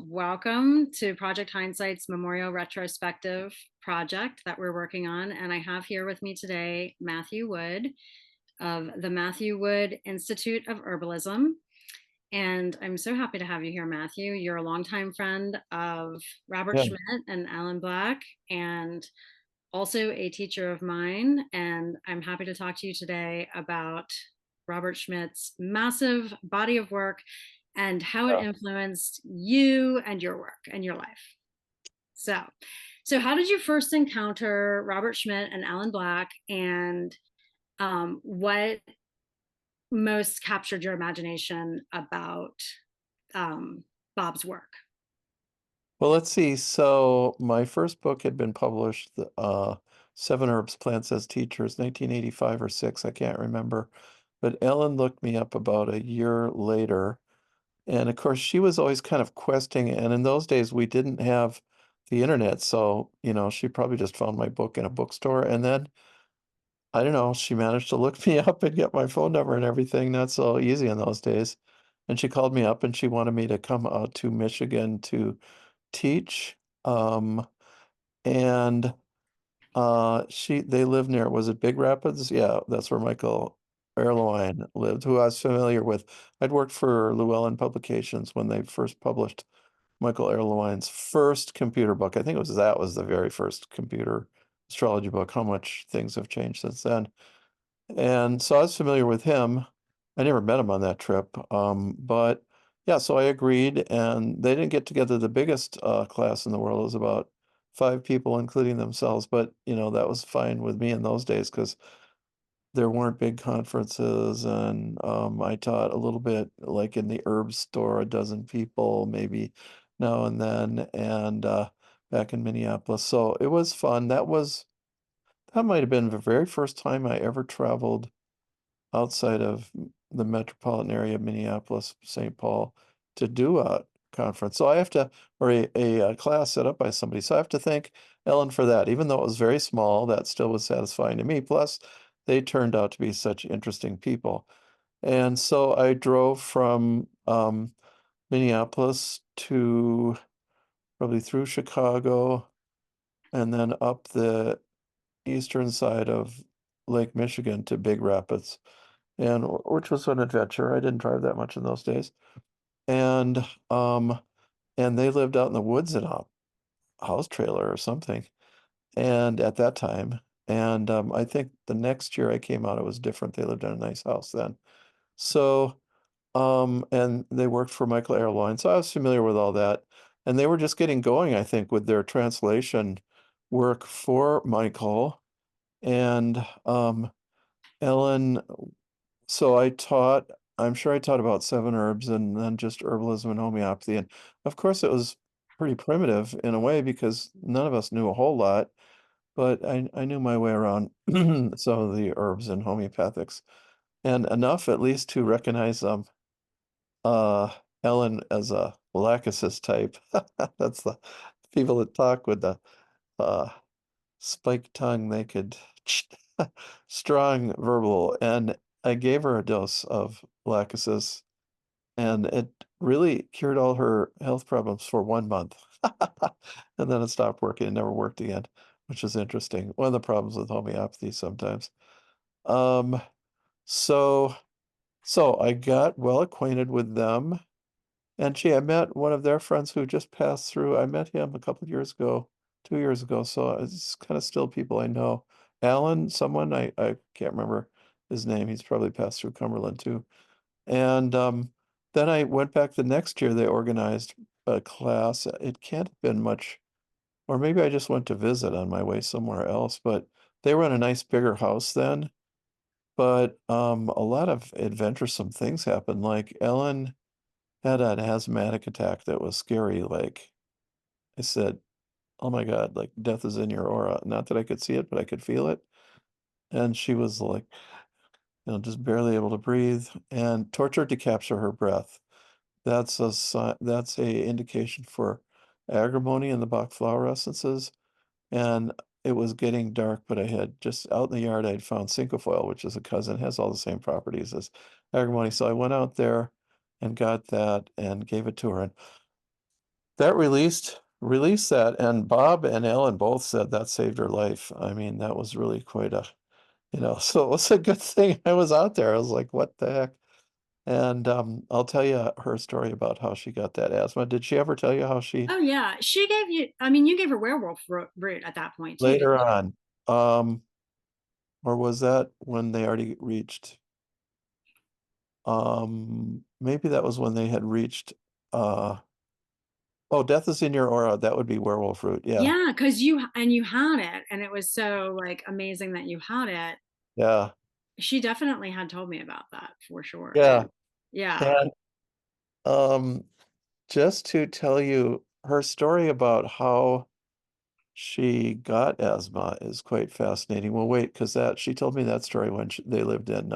Welcome to Project Hindsight's Memorial Retrospective project that we're working on. And I have here with me today Matthew Wood of the Matthew Wood Institute of Herbalism. And I'm so happy to have you here, Matthew. You're a longtime friend of Robert Yeah. Schmidt and Alan Black, and also a teacher of mine. And I'm happy to talk to you today about Robert Schmidt's massive body of work and how it Yeah. influenced you and your work and your life. So, so how did you first encounter Robert Schmidt and Alan Black, and what most captured your imagination about Bob's work? Well, let's see. So my first book had been published, Seven Herbs, Plants as Teachers, 1985 or 6, I can't remember. But Ellen looked me up about a year later. And of course, she was always kind of questing. And in those days, we didn't have the internet. So, she probably just found my book in a bookstore. And then, I don't know, she managed to look me up and get my phone number and everything. Not so easy in those days. And she called me up and she wanted me to come out to Michigan to teach. Um, and they live near, was it Big Rapids? Yeah, that's where Michael Erlewine lived, who I was familiar with. I'd worked for Llewellyn Publications when they first published Michael Erlewine's first computer book. I think that was the very first computer astrology book. How much things have changed since then. And so I was familiar with him. I never met him on that trip. But yeah, so I agreed, and they didn't get together the biggest class in the world. It was about 5 people, including themselves. But, that was fine with me in those days because there weren't big conferences. And I taught a little bit like in the herb store, a dozen people, maybe now and then, and back in Minneapolis. So it was fun. That might have been the very first time I ever traveled outside of the metropolitan area of Minneapolis, St. Paul, to do a conference. So I have to, or a class set up by somebody. So I have to thank Ellen for that. Even though it was very small, that still was satisfying to me. Plus, they turned out to be such interesting people. And so I drove from Minneapolis to probably through Chicago and then up the eastern side of Lake Michigan to Big Rapids, and which was an adventure. I didn't drive that much in those days. And um and they lived out in the woods in a house trailer or something. And at that time, and I think the next year I came out, it was different. They lived in a nice house then. So and they worked for Michael Airline. So I was familiar with all that. And they were just getting going, I think, with their translation work for Michael. And Ellen So I'm sure I taught about seven herbs and then just herbalism and homeopathy. And of course, it was pretty primitive in a way because none of us knew a whole lot, but I knew my way around some of the herbs and homeopathics and enough at least to recognize uh, Ellen as a lachesis type. That's the people that talk with the uh, spiked tongue. They could strong verbal, and I gave her a dose of lachesis, and it really cured all her health problems for 1 month. And then it stopped working. It never worked again, which is interesting. One of the problems with homeopathy sometimes. Um, so so I got well acquainted with them. And gee, I met one of their friends who just passed through. I met him a couple of years ago, 2 years ago. So it's kind of still people I know. Alan, someone I can't remember his name. He's probably passed through Cumberland too. And then I went back the next year. They organized a class. It can't have been much, or maybe I just went to visit on my way somewhere else. But they were in a nice bigger house then. But a lot of adventuresome things happened. Like Ellen had an asthmatic attack that was scary. Like I said, oh my God, like death is in your aura. Not that I could see it, but I could feel it. And she was like, just barely able to breathe and tortured to capture her breath. That's a indication for agrimony in the Bach flower essences. And it was getting dark, but I had just out in the yard, I'd found cinquefoil, which is a cousin, has all the same properties as agrimony. So I went out there and got that and gave it to her. And that released that, and Bob and Ellen both said that saved her life. I mean, that was really quite a, so it was a good thing I was out there. I was like, what the heck? And I'll tell you her story about how she got that asthma. Did she ever tell you how she Oh yeah, she gave you. I mean, you gave her werewolf root at that point too, didn't later you? on, um, or was that when they already reached, maybe that was when they had reached, uh, oh, Death is in Your Aura. That would be werewolf root. Yeah. Yeah, because you had it, and it was so like amazing that you had it. Yeah. She definitely had told me about that for sure. Yeah. Yeah, And um, just to tell you her story about how she got asthma is quite fascinating. Well, wait, because that she told me that story when they lived in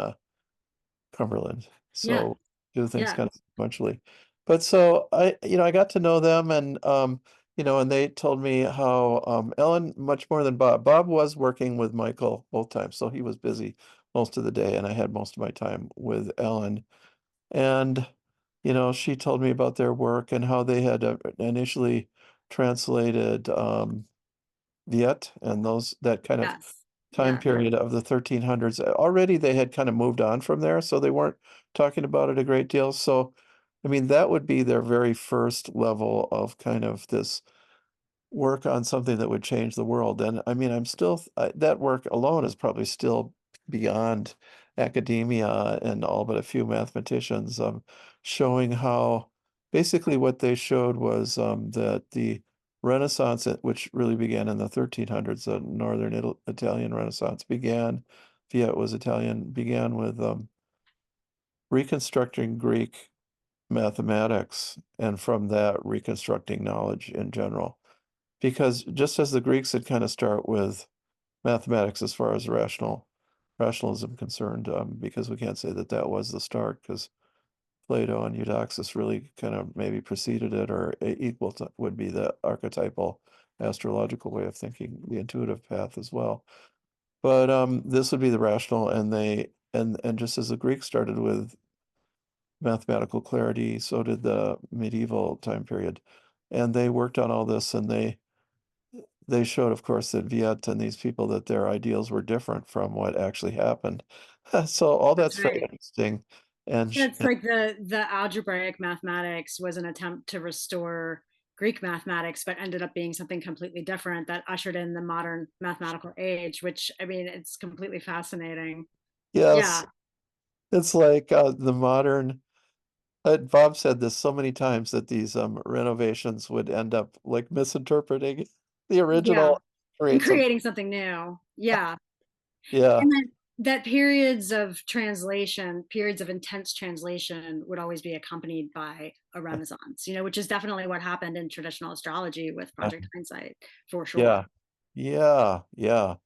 Cumberland. yeah, So do things yeah. kind of sequentially. But so I got to know them, and and they told me how Ellen, much more than Bob. Bob was working with Michael both times, so he was busy most of the day, and I had most of my time with Ellen. And she told me about their work and how they had initially translated Viet and that kind of Yes, time yeah. period of the 1300s. Already they had kind of moved on from there, so they weren't talking about it a great deal. So, I mean, that would be their very first level of kind of this work on something that would change the world. And I mean, that work alone is probably still beyond academia and all but a few mathematicians, showing how basically what they showed was that the Renaissance, which really began in the 1300s, the Northern Italian Renaissance began, Viet was Italian, began with reconstructing Greek mathematics and from that reconstructing knowledge in general. Because just as the Greeks had kind of start with mathematics as far as rationalism concerned, because we can't say that that was the start, because Plato and Eudoxus really kind of maybe preceded it, or equal to would be the archetypal astrological way of thinking, the intuitive path as well. But this would be the rational, and just as the Greeks started with mathematical clarity, so did the medieval time period, and they worked on all this, and they showed, of course, that Viet and these people that their ideals were different from what actually happened. So all That's that's very right. interesting. And Yeah, it's like the algebraic mathematics was an attempt to restore Greek mathematics, but ended up being something completely different that ushered in the modern mathematical age, which I mean, it's completely fascinating. Yeah, yes, it's like the modern. Bob said this so many times that these renovations would end up like misinterpreting the yeah. original, And create some. creating something new. Yeah. Yeah, And then that periods of translation, periods of intense translation would always be accompanied by a renaissance, which is definitely what happened in traditional astrology with uh, Project Hindsight, for sure. yeah, yeah, yeah.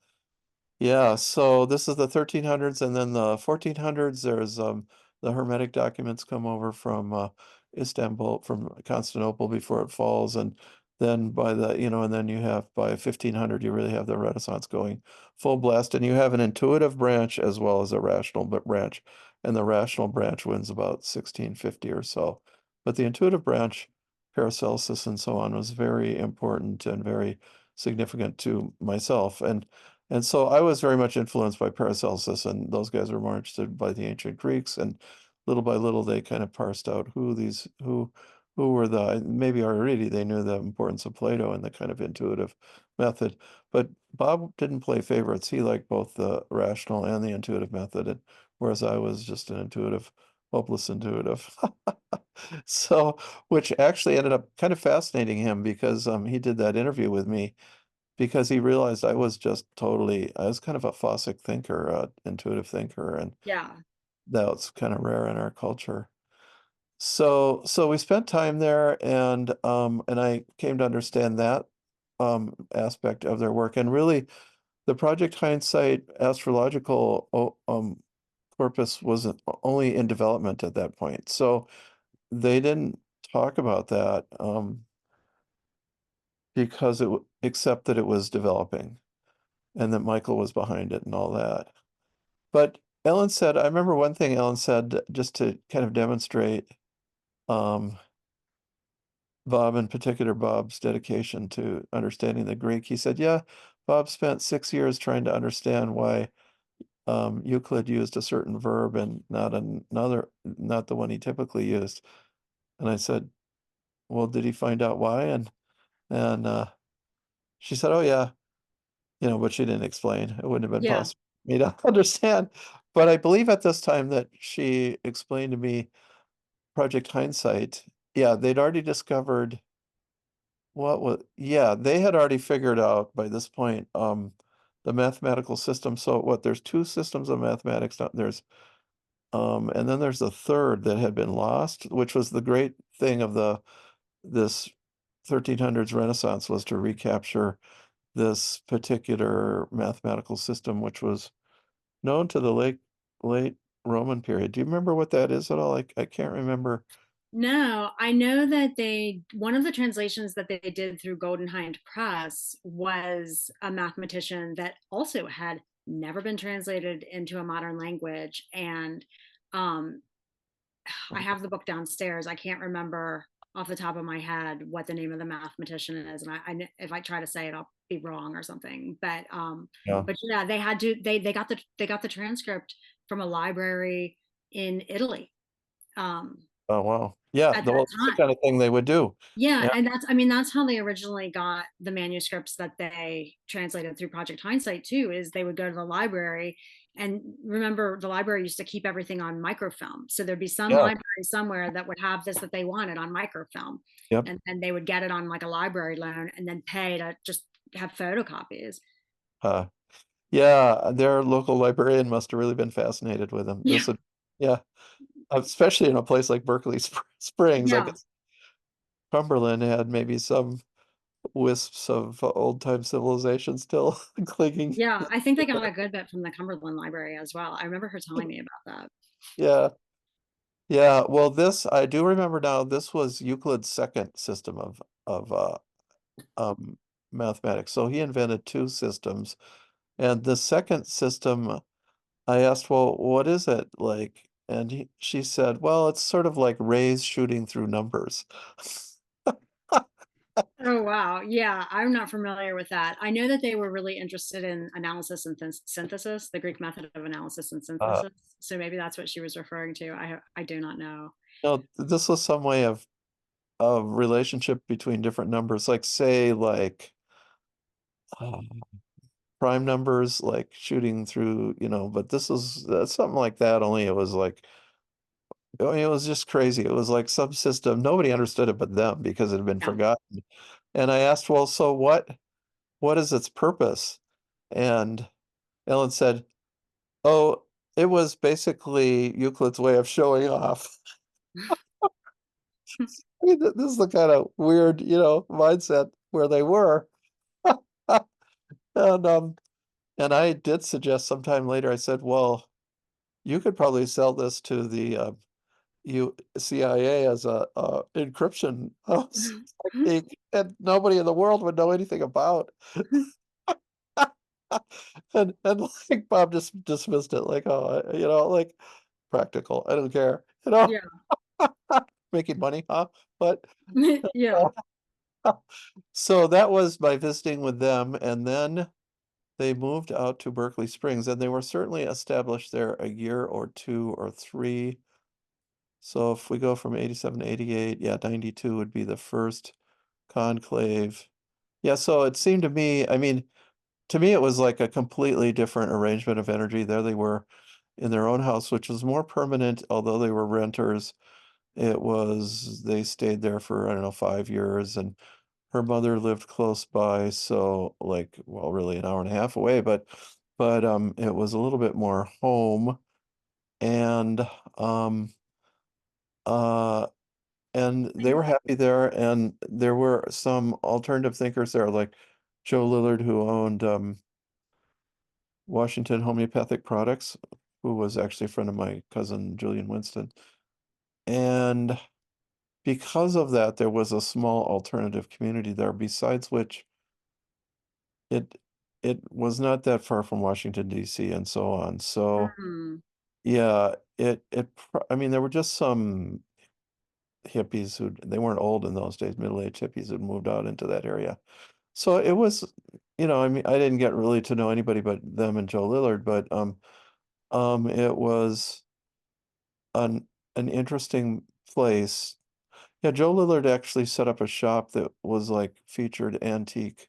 Yeah, so this is the 1300s, and then the 1400s. There's the Hermetic documents come over from Istanbul, from Constantinople before it falls, and then and then you have by 1500 you really have the Renaissance going full blast, and you have an intuitive branch as well as a rational branch, and the rational branch wins about 1650 or so, but the intuitive branch, Paracelsus and so on, was very important and very significant to myself, and so I was very much influenced by Paracelsus, and those guys were more interested by the ancient Greeks, and little by little they kind of parsed out who were maybe already they knew the importance of Plato and the kind of intuitive method. But Bob didn't play favorites. He liked both the rational and the intuitive method, and whereas I was just an intuitive, hopeless intuitive. So, which actually ended up kind of fascinating him because he did that interview with me because he realized I was kind of a Fossil thinker, intuitive thinker, and Yeah. that's kind of rare in our culture. So we spent time there, and I came to understand that aspect of their work, and really the Project Hindsight astrological corpus wasn't only in development at that point, so they didn't talk about that because except that it was developing and that Michael was behind it and all that. But Ellen said, I remember one thing. Ellen said, just to kind of demonstrate, um, Bob, in particular, Bob's dedication to understanding the Greek. He said, yeah, Bob spent 6 years trying to understand why Euclid used a certain verb and not another, not the one he typically used. And I said, well, did he find out why? And she said, oh yeah, but she didn't explain. It wouldn't have been Yeah. possible for me to understand. But I believe at this time that she explained to me Project Hindsight. Yeah, they'd already discovered yeah, they had already figured out by this point the mathematical system. So what, there's two systems of mathematics now. And then there's a third that had been lost, which was the great thing of this 1300s Renaissance, was to recapture this particular mathematical system, which was known to the late Roman period. Do you remember what that is at all? I can't remember. No, I know that one of the translations that they did through Golden Hind Press was a mathematician that also had never been translated into a modern language. And um, I have the book downstairs. I can't remember off the top of my head what the name of the mathematician is. And if I try to say it, I'll be wrong or something. Yeah. But yeah, they got the transcript from a library in Italy. Um, Oh wow. Yeah, at that well, it's the time. kind of thing they would do. Yeah, Yeah, and I mean, that's how they originally got the manuscripts that they translated through Project Hindsight too, is they would go to the library. And remember, the library used to keep everything on microfilm. So there'd be some yeah, library somewhere that would have this that they wanted on microfilm. yep. And then they would get it on like a library loan and then pay to just have photocopies. Uh, yeah, their local librarian must have really been fascinated with them. Yeah. Yeah, especially in a place like Berkeley Springs. I Yeah. guess Cumberland had maybe some wisps of old time civilization still clinging. Yeah. I think they got a good bit from the Cumberland Library as well. I remember her telling me about that. Yeah, yeah. Well, this I do remember now. This was Euclid's second system of um, mathematics. So he invented two systems, and the second system, I asked, well, what is it like? And she said, well, it's sort of like rays shooting through numbers. Oh, wow. Yeah, I'm not familiar with that. I know that they were really interested in analysis and synthesis, the Greek method of analysis and Uh, synthesis. So maybe that's what she was referring to. I do not know. no, this was some way of relationship between different numbers, like say uh, prime numbers, like shooting through, but this is something like that, only it was like, I mean, it was just crazy. It was like subsystem. Nobody understood it but them because it had been Yeah. forgotten. And I asked, well, so what is its purpose? And Ellen said, oh, it was basically Euclid's way of showing off. I mean, this is the kind of weird, mindset where they were. And and I did suggest sometime later, I said, well, you could probably sell this to the CIA as a encryption technique, and nobody in the world would know anything about. And like Bob just dismissed it, like, oh, like practical. I don't care, Yeah. making money, huh? But Yeah. uh, so that was my visiting with them, and then they moved out to Berkeley Springs, and they were certainly established there a year or two or three. So if we go from 87 to 88, yeah, 92 would be the first conclave. Yeah, so it seemed to me, I mean, to me, it was like a completely different arrangement of energy. There they were in their own house, which was more permanent, although they were renters. They stayed there for, I don't know, 5 years, and her mother lived close by, so like, well, really an hour and a half away, but it was a little bit more home, and um uh and they were happy there, and there were some alternative thinkers there, like Joe Lillard, who owned Washington Homeopathic Products, who was actually a friend of my cousin Julian Winston. And because of that, there was a small alternative community there, besides which it it was not that far from Washington, D.C. and so on. So Mhm. yeah, I mean, there were just some hippies who they weren't old in those days, middle-aged hippies who'd moved out into that area. So it was, I mean, I didn't get really to know anybody but them and Joe Lillard, but it was an interesting place. Yeah, Joe Lillard actually set up a shop that was like featured antique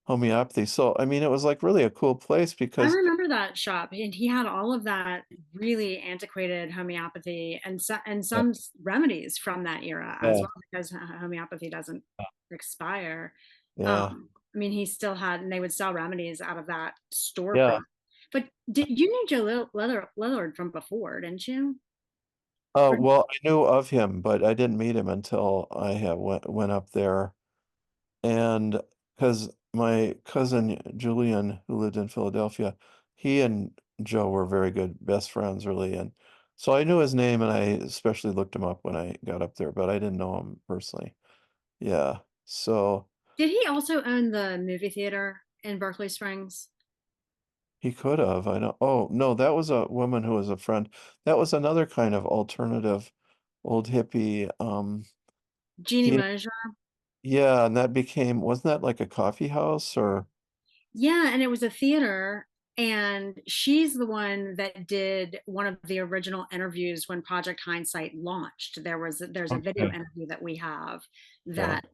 homeopathy. So I mean, it was like really a cool place I because remember that shop, and he had all of that really antiquated homeopathy and yeah, some remedies from that era as yeah, well, because homeopathy doesn't expire. yeah, I mean, he still had, and they would sell remedies out of that yeah. storefront. But did you knew Joe Lillard from before, didn't you? Or Well, I knew of him, but I didn't meet him until I had went up there. And because my cousin Julian, who lived in Philadelphia, he and Joe were very good best friends, really. And so I knew his name and I especially looked him up when I got up there, but I didn't know him personally. Yeah. So did he also own the movie theater in Berkeley Springs? he could have. I know. Oh, no, that was a woman who was a friend. That was another kind of alternative old hippie. Jeannie He, Mosier. yeah, and that became, wasn't that like a coffee house or? Yeah, and it was a theater, and she's the one that did one of the original interviews when Project Hindsight launched. There's a video Okay. interview that we have Yeah. that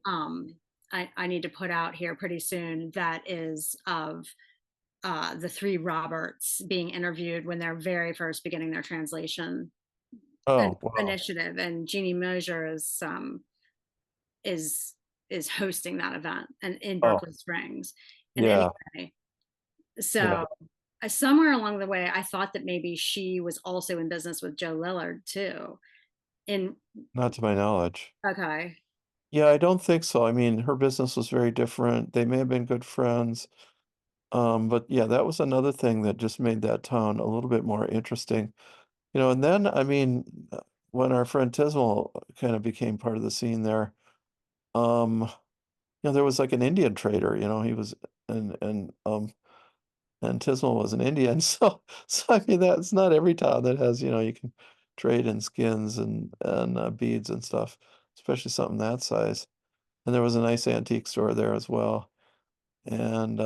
I need to put out here pretty soon, that is of the three Roberts being interviewed when they're very first beginning their translation Oh, wow. initiative, and Jeannie Mosier is is hosting that event and in Oh, Berkeley Springs. And yeah. anyway, Yeah. so somewhere along the way, I thought that maybe she was also in business with Joe Lillard too. In Not to my knowledge. okay, Yeah, I don't think so. I mean, her business was very different. They may have been good friends. But yeah, that was another thing that just made that town a little bit more interesting. And then, I mean, when our friend Tismal kind of became part of the scene there, um, there was like an Indian trader, he was, and Tismal was an Indian. So I mean, that's not every town that has, you can trade in skins and beads and stuff, especially something that size. And there was a nice antique store there as well. And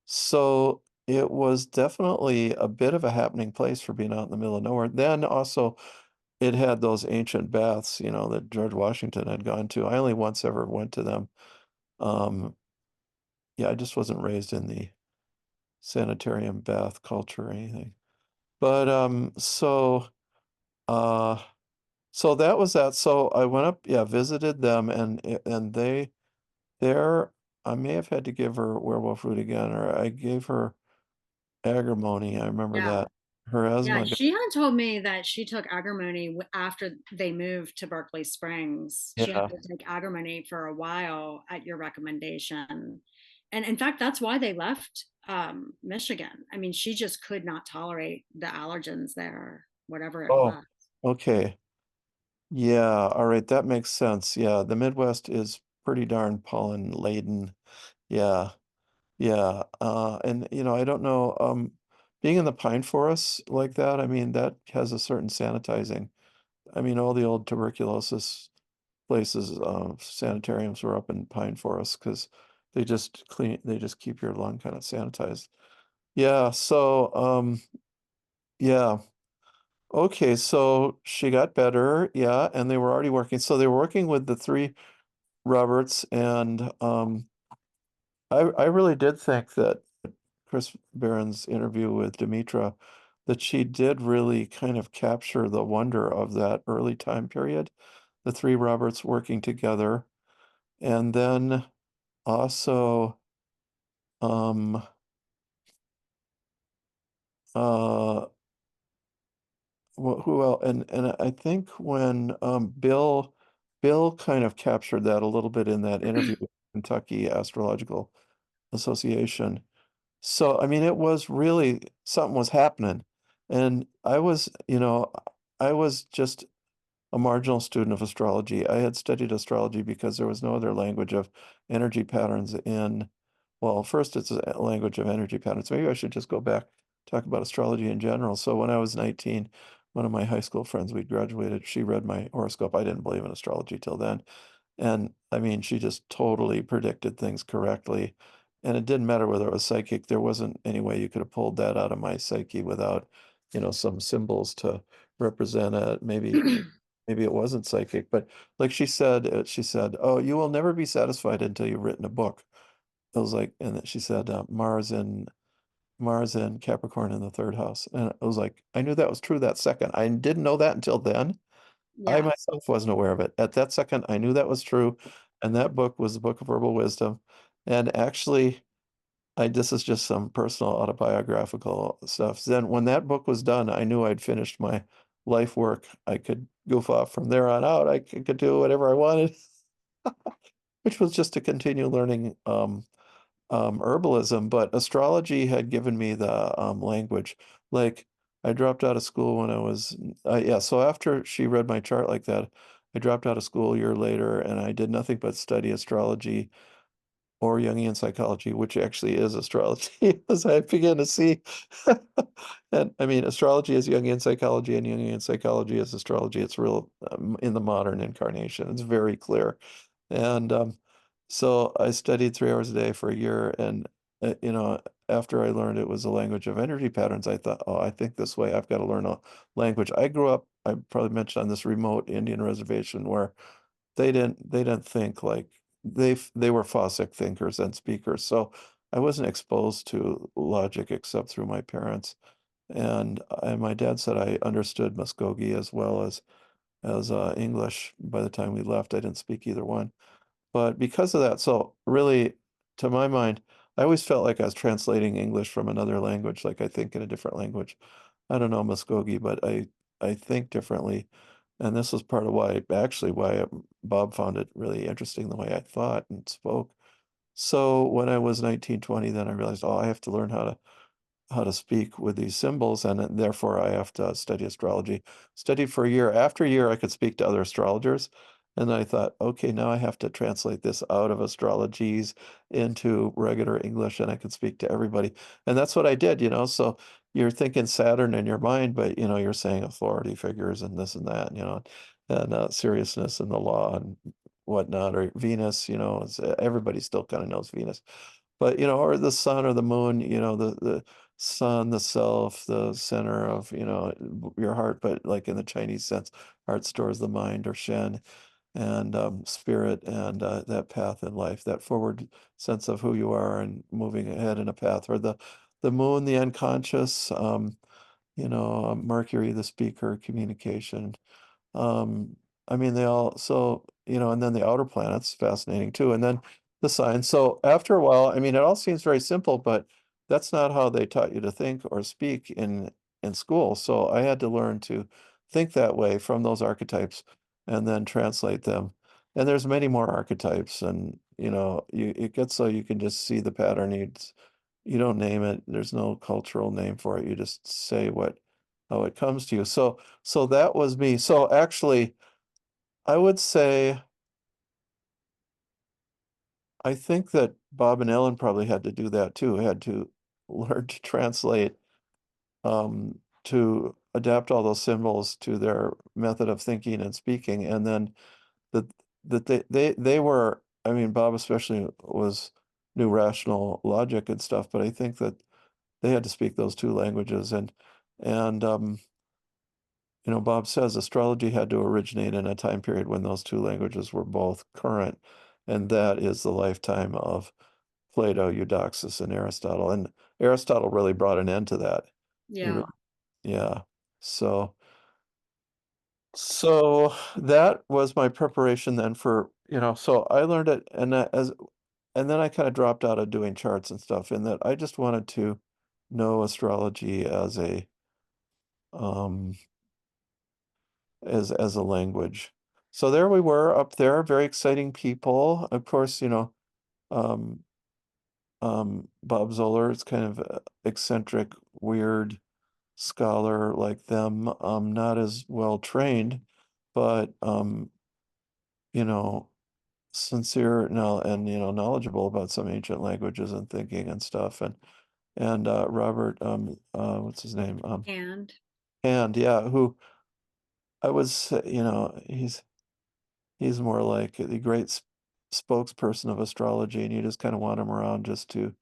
so it was definitely a bit of a happening place for being out in the middle of nowhere. Then also it had those ancient baths, that George Washington had gone to. I only once ever went to them. Um, yeah, I just wasn't raised in the sanitarium bath culture or anything. But uh so that was that. So I went up, yeah, visited them and there I may have had to give her werewolf root again, or I gave her agrimony. I remember yeah, that. Her yeah. asthma got, She had told me that she took agrimony after they moved to Berkeley Springs. She had yeah. to take agrimony for a while at your recommendation, and in fact, that's why they left Michigan. I mean, she just could not tolerate the allergens there, whatever it Oh, was. okay. Yeah, all right, that makes sense. Yeah, the Midwest is pretty darn pollen laden. Yeah. Yeah. And I don't know, being in the pine forests like that, I mean, that has a certain sanitizing. I mean, all the old tuberculosis places, sanitariums were up in pine forests because they just keep your lung kind of sanitized. Yeah, so yeah. Okay, so she got better, yeah, and they were already working. So they were working with the three Roberts, and I really did think that Chris Barron's interview with Demetra, that she did really kind of capture the wonder of that early time period, the three Roberts working together, and then also um uh who else? And I think when Bill kind of captured that a little bit in that interview with Kentucky Astrological Association. So I mean it was really something was happening. And I was just a marginal student of astrology. I had studied astrology because there was no other language of energy patterns well, first it's a language of energy patterns. Maybe I should just go back, talk about astrology in general. So when I was 19, one of my high school friends, we graduated, she read my horoscope. I didn't believe in astrology till then. And I mean, she just totally predicted things correctly. And it didn't matter whether it was psychic. There wasn't any way you could have pulled that out of my psyche without, some symbols to represent it. Maybe it wasn't psychic, but like she said, "Oh, you will never be satisfied until you've written a book." It was like, and then she said, Mars in Capricorn in the third house. And it was like, I knew that was true that second. I didn't know that until then. I Yeah. myself wasn't aware of it. At that second, I knew that was true. And that book was the Book of Herbal Wisdom. And actually, this is just some personal autobiographical stuff. Then when that book was done, I knew I'd finished my life work. I could goof off from there on out. I could do whatever I wanted, which was just to continue learning herbalism, but astrology had given me the language. Like I dropped out of school when I was, yeah. So after she read my chart like that, I dropped out of school a year later, and I did nothing but study astrology or Jungian psychology, which actually is astrology, as I began to see. And I mean, astrology is Jungian psychology, and Jungian psychology is astrology. It's real in the modern incarnation. It's very clear. And so I studied 3 hours a day for a year. And, after I learned it was a language of energy patterns, I thought, oh, I think this way. I've got to learn a language. I grew up, I probably mentioned on this remote Indian reservation where they didn't think like they were Fossil thinkers and speakers. So I wasn't exposed to logic except through my parents. And my dad said I understood Muskogee as well as English. By the time we left, I didn't speak either one. But because of that, so really, to my mind, I always felt like I was translating English from another language, like I think in a different language. I don't know Muskogee, but I think differently. And this was part of why Bob found it really interesting the way I thought and spoke. So when I was 19, 20, then I realized, oh, I have to learn how to speak with these symbols, and therefore I have to study astrology. Studied for a year. After a year, I could speak to other astrologers. And I thought, okay, now I have to translate this out of astrologies into regular English, and I can speak to everybody. And that's what I did. So you're thinking Saturn in your mind, but you're saying authority figures and this and that, and seriousness and the law and whatnot, or Venus, everybody still kind of knows Venus. But or the sun or the moon, the sun, the self, the center of, your heart, but like in the Chinese sense, heart stores the mind or Shen, and spirit, and that path in life, that forward sense of who you are and moving ahead in a path, or the moon, the unconscious, Mercury, the speaker, communication. Um, I mean, they all, so, and then the outer planets, fascinating too. And then the signs. So after a while, I mean, it all seems very simple, but that's not how they taught you to think or speak in school. So I had to learn to think that way from those archetypes and then translate them. And there's many more archetypes, and it gets so you can just see the pattern. You don't name it. There's no cultural name for it. You just say how it comes to you. So that was me. So actually, I would say I think that Bob and Ellen probably had to do that too, had to learn to translate, to adapt all those symbols to their method of thinking and speaking. And then that they were, I mean, Bob especially was knew rational logic and stuff, but I think that they had to speak those two languages. And Bob says astrology had to originate in a time period when those two languages were both current, and that is the lifetime of Plato, Eudoxus, and Aristotle. And Aristotle really brought an end to that. He Yeah. really, yeah. So that was my preparation then so I learned it, and then I kind of dropped out of doing charts and stuff, in that I just wanted to know astrology um as a language. So there we were up there, very exciting people. Of course, um, Bob Zoller is kind of eccentric, weird scholar like them, not as well trained, but you know, sincere now and knowledgeable about some ancient languages and thinking and stuff. And Robert, what's his name? And And yeah, who I was, he's more like the great spokesperson of astrology, and you just kind of want him around just to.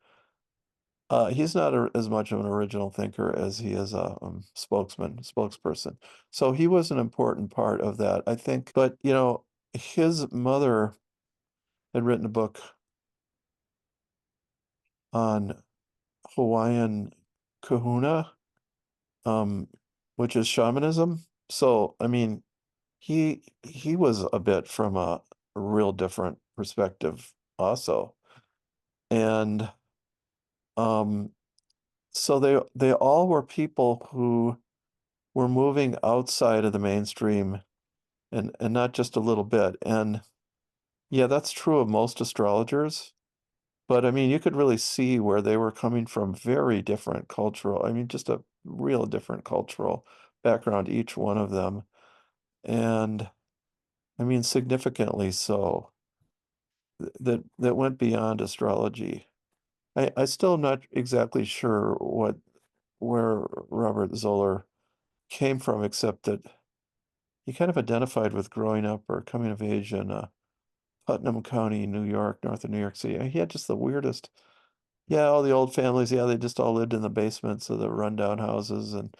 He's not as much of an original thinker as he is a spokesperson. So he was an important part of that, I think. But his mother had written a book on Hawaiian kahuna, um, which is shamanism. So, I mean, he was a bit from a real different perspective also. And um, so they all were people who were moving outside of the mainstream and not just a little bit. And yeah, that's true of most astrologers. But I mean, you could really see where they were coming from very different cultural, I mean, just a real different cultural background, each one of them. And I mean, significantly so, that went beyond astrology. I still am not exactly sure where Robert Zoller came from, except that he kind of identified with growing up or coming of age in Putnam County, New York, north of New York City. He had just the weirdest. Yeah, all the old families, yeah, they just all lived in the basements of the rundown houses and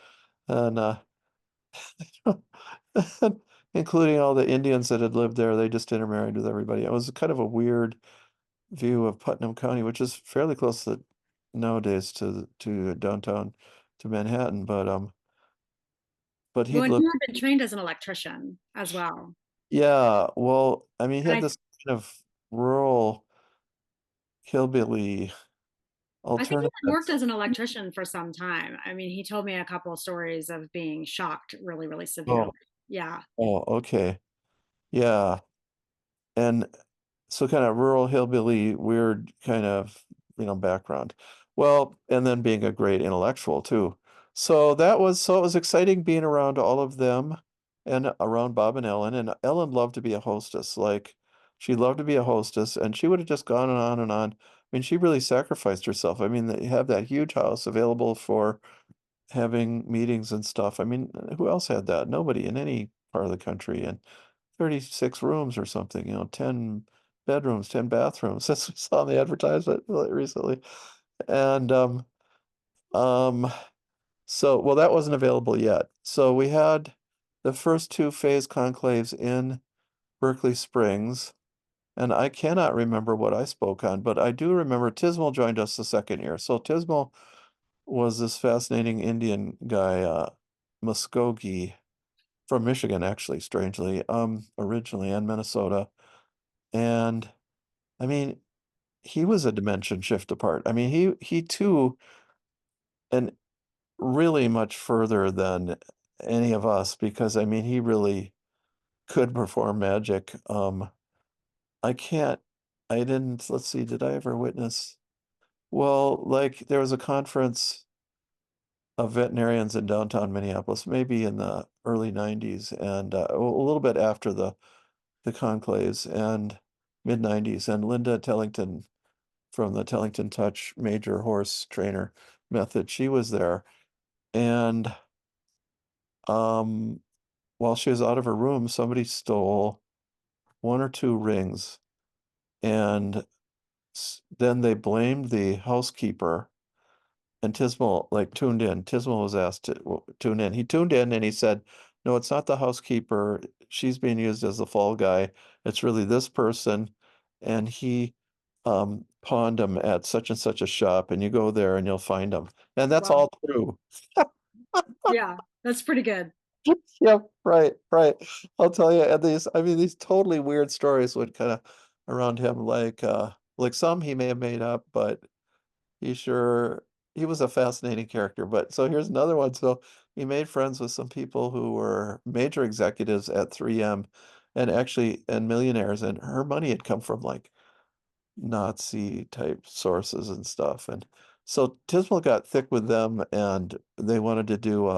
including all the Indians that had lived there, they just intermarried with everybody. It was kind of a weird view of Putnam County, which is fairly close nowadays to downtown to Manhattan, but Well, he'd and lived. he had been trained as an electrician as well. Yeah, well, I mean, he And had this kind of rural hillbilly I think he had worked alternative. as an electrician for some time. I mean, he told me a couple of stories of being shocked really, really severely. Oh, Yeah. oh, okay. Yeah. And so kind of rural hillbilly, weird kind of, background. Well, and then being a great intellectual too. So it was exciting being around all of them and around Bob and Ellen. And Ellen loved to be a hostess. Like she loved to be a hostess and she would have just gone on and on. I mean, she really sacrificed herself. I mean, they have that huge house available for having meetings and stuff. I mean, who else had that? Nobody in any part of the country. And 36 rooms or something, 10 bedrooms, 10 bathrooms. That's what we saw in the advertisement recently. And um well, that wasn't available yet. So we had the first two phase conclaves in Berkeley Springs, and I cannot remember what I spoke on, but I do remember Tismal joined us the second year. So Tismal was this fascinating Indian guy, Muskogee from Michigan, actually, strangely, originally, and Minnesota. And I mean, he was a dimension shift apart. I mean, he too, and really much further than any of us, because I mean, he really could perform magic. I can't, I didn't, let's see, did I ever witness? Well, like there was a conference of veterinarians in downtown Minneapolis, maybe in the early 90s, and a little bit after the conclaves and mid 90s, and Linda Tellington from the Tellington Touch major horse trainer method. She was there. And um, while she was out of her room, somebody stole one or two rings. And then they blamed the housekeeper. And Tismal like tuned in. Tismal was asked to tune in. He tuned in and he said, "No, it's not the housekeeper. She's being used as the fall guy. It's really this person." And he pawned them at such and such a shop. And you go there and you'll find them. And that's Wow. all true. Yeah. That's pretty good. Yep, right, right. I'll tell you, and I mean, these totally weird stories would kind of around him, like some he may have made up, but he sure he was a fascinating character. But so here's another one. So he made friends with some people who were major executives at 3M and millionaires, and her money had come from like Nazi type sources and stuff. And so Tismal got thick with them and they wanted to do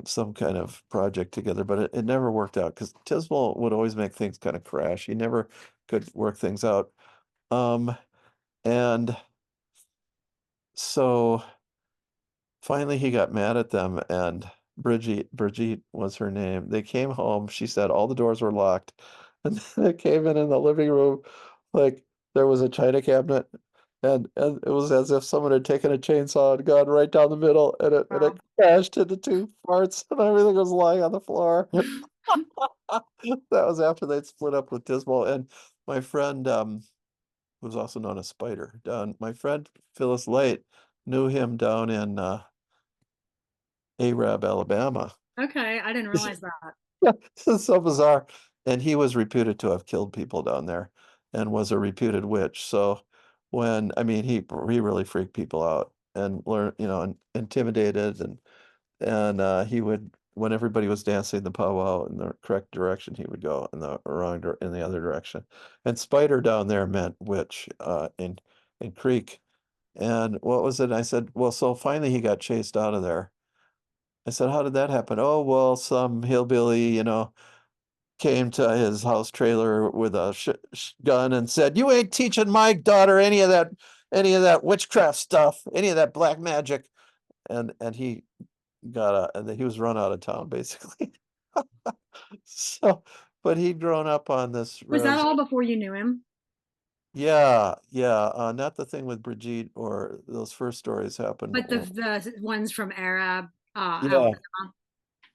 some kind of project together, but it never worked out because Tismal would always make things kind of crash. He never could work things out. Um, and so finally he got mad at them and Brigitte was her name. They came home. She said all the doors were locked. And then they came in the living room, like there was a china cabinet, and it was as if someone had taken a chainsaw and gone right down the middle, and Wow. it crashed into two parts, and everything was lying on the floor. That was after they'd split up with Dismal. And my friend, who's also known as Spider, my friend Phyllis Light knew him down in Arab, Alabama. Okay, I didn't realize that. This is so bizarre. And he was reputed to have killed people down there and was a reputed witch. So I mean, he really freaked people out and learned, and intimidated, and he would, when everybody was dancing the powwow in the correct direction, he would go in the in the other direction. And spider down there meant witch, in Creek. And what was it? I said, well, so finally he got chased out of there. I said, how did that happen? Oh, well, some hillbilly, came to his house trailer with a gun and said, "You ain't teaching my daughter any of that witchcraft stuff, any of that black magic." And he was run out of town basically. So, but he'd grown up on this Was that res. all before you knew him? Yeah, yeah. Not the thing with Brigitte or those first stories happened. But the ones from Arab, Yeah, Alabama.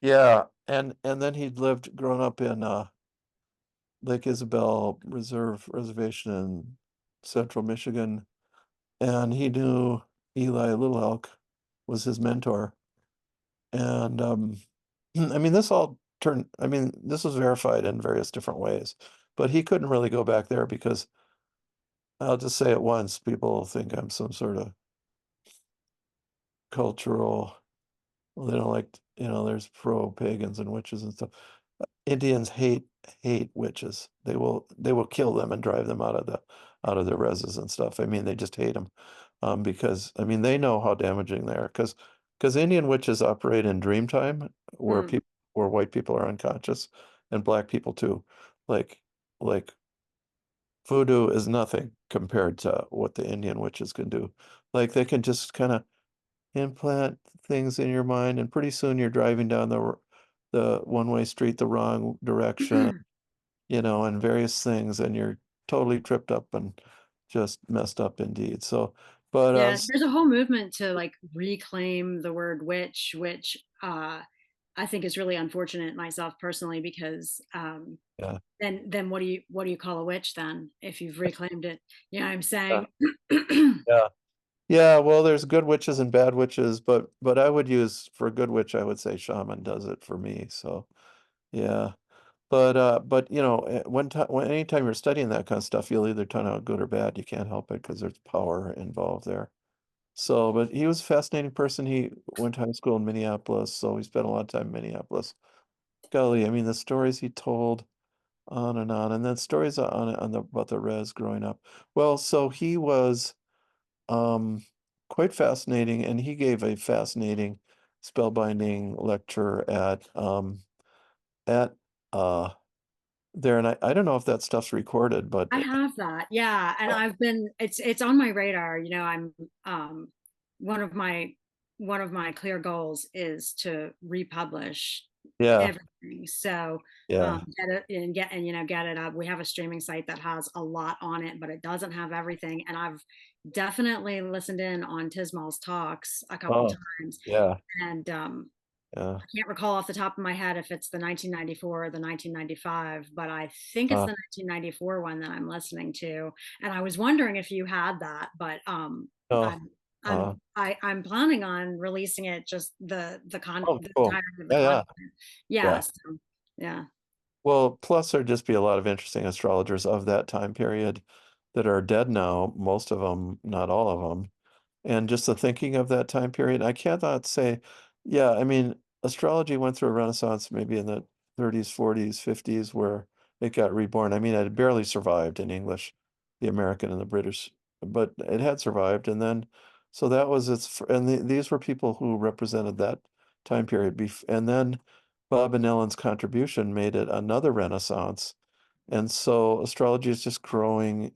yeah. And then he'd grown up in Lake Isabel Reservation in central Michigan, and he knew Eli Little Elk was his mentor. And I mean, this was verified in various different ways, but he couldn't really go back there because I'll just say it once, people think I'm some sort of cultural, well, they don't like, there's pro-pagans and witches and stuff. Indians hate witches. They will kill them and drive them out of their reses and stuff. I mean, they just hate them, because I mean they know how damaging they are. Because Indian witches operate in dream time Hmm. where white people are unconscious and black people too. Like like voodoo is nothing compared to what the Indian witches can do. Like they can just kind of implant things in your mind, and pretty soon you're driving down the one-way street the wrong direction, and various things, and you're totally tripped up and just messed up indeed. So, but Yeah, there's a whole movement to like reclaim the word witch, which I think is really unfortunate myself personally because yeah, then what do you call a witch then if you've reclaimed it? You know what I'm yeah, saying? yeah, yeah. Well, there's good witches and bad witches, but I would use for a good witch, I would say shaman does it for me. So, yeah. But anytime you're studying that kind of stuff, you'll either turn out good or bad. You can't help it because there's power involved there. So, but he was a fascinating person. He went to high school in Minneapolis, so he spent a lot of time in Minneapolis. Golly, I mean, the stories he told on, and then stories about the res growing up. Well, so he was um quite fascinating, and he gave a fascinating spellbinding lecture at uh there, and I don't know if that stuff's recorded, but I have that. Yeah, and it's on my radar. I'm um one of my one of my clear goals is to republish yeah, everything. So yeah. get it and get it up. We have a streaming site that has a lot on it, but it doesn't have everything. And I've definitely listened in on Tismal's talks a couple Oh, times, yeah, and yeah. I can't recall off the top of my head if it's the 1994 or the 1995, but I think it's Uh, the 1994 one that I'm listening to. And I was wondering if you had that, but no, I'm uh, I'm planning on releasing it, just oh, the cool. entirety of the Yeah, yeah, content. Yeah, yeah. so, yeah. Well, plus there'd just be a lot of interesting astrologers of that time period that are dead now, most of them, not all of them. And just the thinking of that time period, I cannot say, yeah, I mean, astrology went through a renaissance maybe in the 30s, 40s, 50s, where it got reborn. I mean, it had barely survived in English, the American and the British, but it had survived. And then, so that was and these were people who represented that time period. And then Bob and Ellen's contribution made it another renaissance. And so astrology is just growing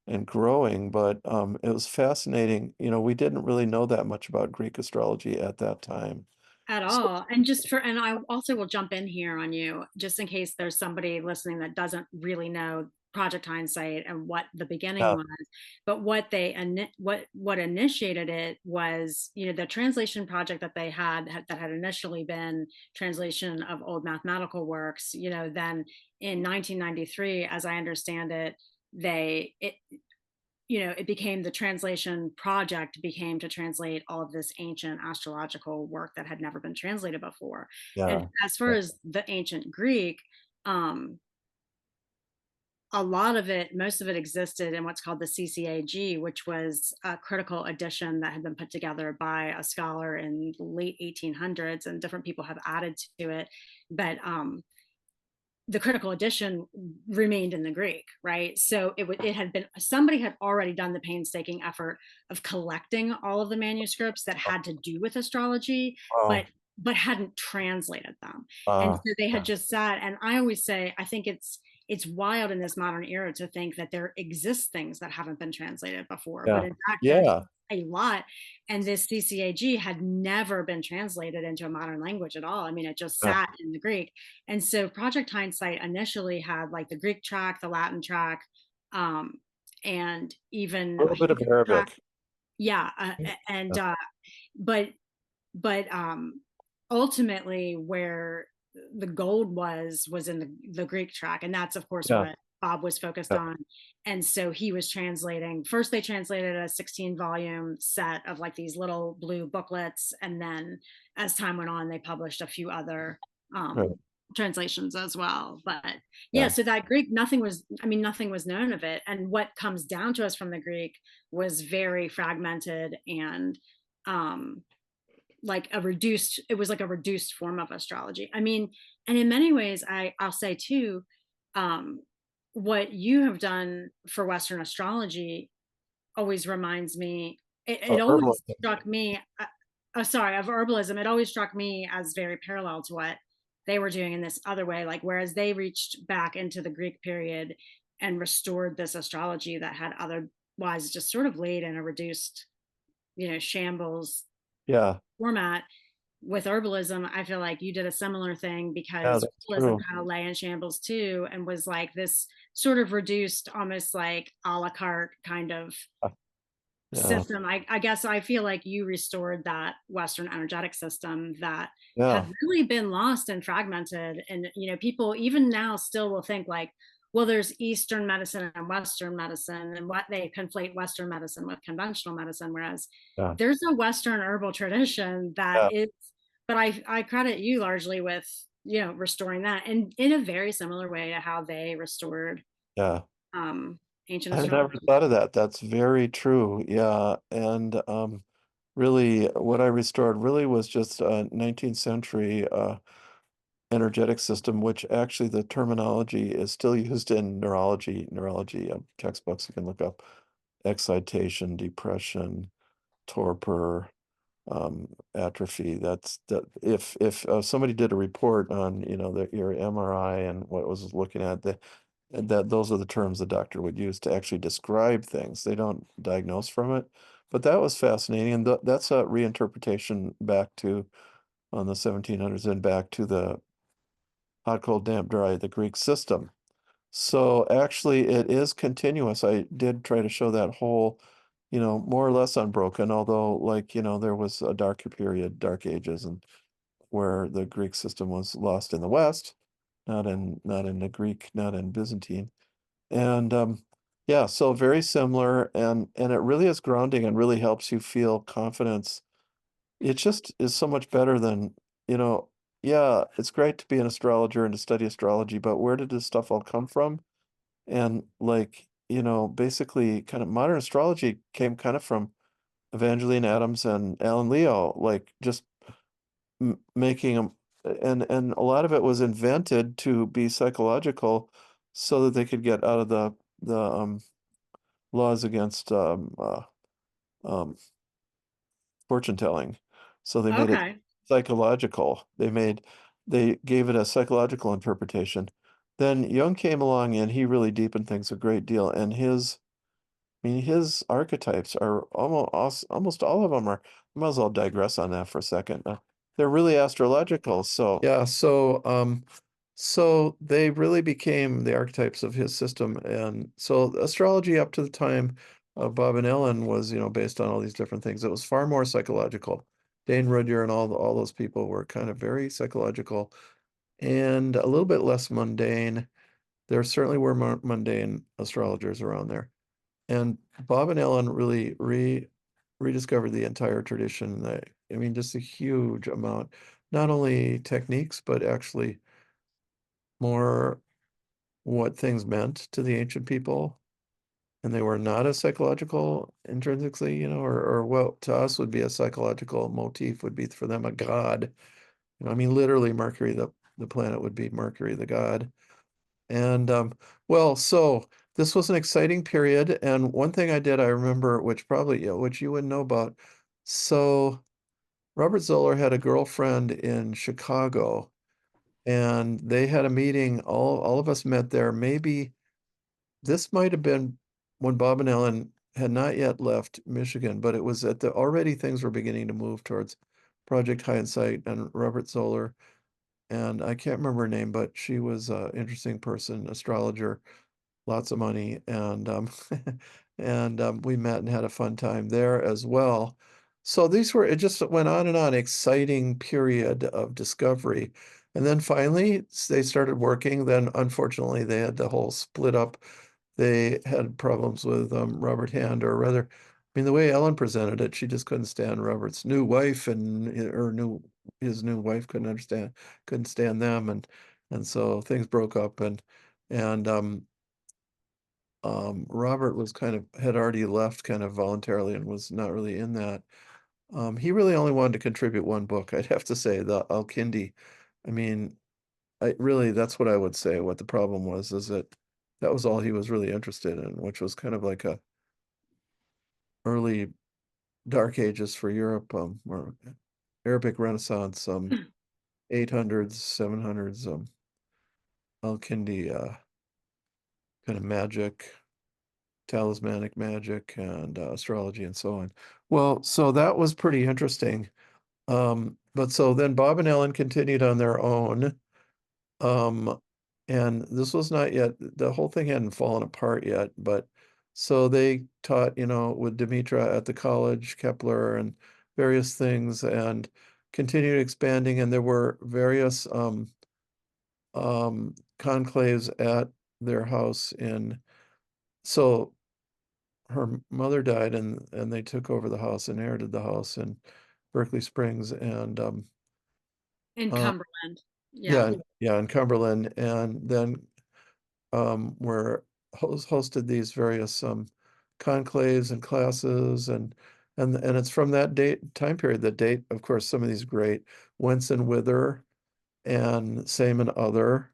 and growing, but it was fascinating. We didn't really know that much about Greek astrology at that time. At So, all. And just for and I also will jump in here on you, just in case there's somebody listening that doesn't really know Project Hindsight and what the beginning yeah, was. But what initiated it was, the translation project that they that had initially been translation of old mathematical works. Then in 1993, as I understand it, they it it became the translation project became to translate all of this ancient astrological work that had never been translated before. And yeah, as far yeah, as the ancient Greek, um, a lot of it, most of it existed in what's called the CCAG, which was a critical edition that had been put together by a scholar in the late 1800s, and different people have added to it. But the critical edition remained in the Greek, right? So it had been, somebody had already done the painstaking effort of collecting all of the manuscripts that had to do with astrology, wow, but hadn't translated them. And uh, so they had yeah, just sat, and I always say, I think it's wild in this modern era to think that there exist things that haven't been translated before, but yeah, in fact there's yeah, a lot. And this CCAG had never been translated into a modern language at all. I mean, it just yeah. sat in the Greek. And so Project Hindsight initially had like the Greek track, the Latin track, um, and A even little bit of Hebrew track. Arabic. Yeah, and Yeah, but but ultimately where the gold was in the Greek track, and that's of course yeah, what Bob was focused yeah, on. And so he was translating. First, they translated a 16 volume set of like these little blue booklets, and then as time went on, they published a few other right, translations as well. But yeah, yeah, so that Greek, nothing was known of it, and what comes down to us from the Greek was very fragmented and um like a reduced it was like a reduced form of astrology. I mean, and in many ways, I'll say too, um what you have done for Western astrology always reminds me, it always herbalism. struck me, sorry, of herbalism, it always struck me as very parallel to what they were doing in this other way, like whereas they reached back into the Greek period and restored this astrology that had otherwise just sort of laid in a reduced, shambles Yeah, format. With herbalism, I feel like you did a similar thing, yeah, because that's herbalism true. kind of lay in shambles too, and was like this sort of reduced, almost like a la carte kind of Yeah, system. I guess I feel like you restored that Western energetic system that had yeah, really been lost and fragmented. And, people even now still will think like, well, there's Eastern medicine and Western medicine, and what they conflate Western medicine with conventional medicine, whereas yeah, there's a Western herbal tradition that yeah, is, but I credit you largely with, restoring that, and in a very similar way to how they restored yeah. um, ancient I never astrology. thought of that. That's very true. Yeah. And really what I restored really was just a 19th century energetic system, which actually the terminology is still used in neurology textbooks. You can look up excitation, depression, torpor, atrophy. That's that if somebody did a report on, your MRI and what it was looking at, that those are the terms the doctor would use to actually describe things. They don't diagnose from it. But that was fascinating, and that's a reinterpretation back to on the 1700s and back to the hot, cold, damp, dry, the Greek system. So actually, it is continuous. I did try to show that whole, more or less unbroken, although like, there was a darker period, Dark Ages, and where the Greek system was lost in the West, not in the Greek, not in Byzantine. And yeah, so very similar, and it really is grounding and really helps you feel confidence. It just is so much better than, you know, yeah, it's great to be an astrologer and to study astrology, but where did this stuff all come from? And like, basically kind of modern astrology came kind of from Evangeline Adams and Alan Leo, like just m making them, and a lot of it was invented to be psychological so that they could get out of the laws against um, fortune telling. So they made it Okay. psychological. They gave it a psychological interpretation. Then Jung came along and he really deepened things a great deal. And his archetypes are almost all of them are. I might as well digress on that for a second. they're really astrological. So yeah, so they really became the archetypes of his system. And so astrology up to the time of Bob and Ellen was, based on all these different things. It was far more psychological. Dane Rudhyar and all those people were kind of very psychological and a little bit less mundane. There certainly were more mundane astrologers around there. And Bob and Ellen really rediscovered the entire tradition. I mean, just a huge amount, not only techniques, but actually more what things meant to the ancient people. And they were not as psychological intrinsically, or what to us would be a psychological motif would be for them a god. I mean, literally Mercury, the planet would be Mercury, the god. And well, so this was an exciting period. And one thing I did, I remember, which probably, which you wouldn't know about. So Robert Zoller had a girlfriend in Chicago, and they had a meeting. All of us met there. Maybe this might have been when Bob and Ellen had not yet left Michigan, but it was already things were beginning to move towards Project Hindsight and Robert Zoller. And I can't remember her name, but she was an interesting person, astrologer, lots of money, and and we met and had a fun time there as well. So it just went on and on, exciting period of discovery. And then finally they started working. Then unfortunately they had the whole split up. They had problems with Robert Hand, or rather, I mean, the way Ellen presented it, she just couldn't stand Robert's new wife, and his new wife couldn't stand them, and so things broke up, and Robert had already left kind of voluntarily and was not really in that. He really only wanted to contribute one book, I'd have to say, the Al-Kindi. I mean, that's what I would say. What the problem was is that was all he was really interested in, which was kind of like a early Dark Ages for Europe, or Arabic Renaissance, 800s, 700s, Al-Kindi, kind of magic, talismanic magic, and astrology and so on. Well, so that was pretty interesting. But so then Bob and Ellen continued on their own. Um, and this was not yet, the whole thing hadn't fallen apart yet, but so they taught, with Demetra at the college, Kepler, and various things, and continued expanding. And there were various conclaves at their house so her mother died, and they took over the house, inherited the house in Berkeley Springs, and In uh, Cumberland. Yeah. yeah, yeah, in Cumberland, and then were hosted these various conclaves and classes, and it's from that time period that date, of course, some of these great Wentz and Wither and Same and Other,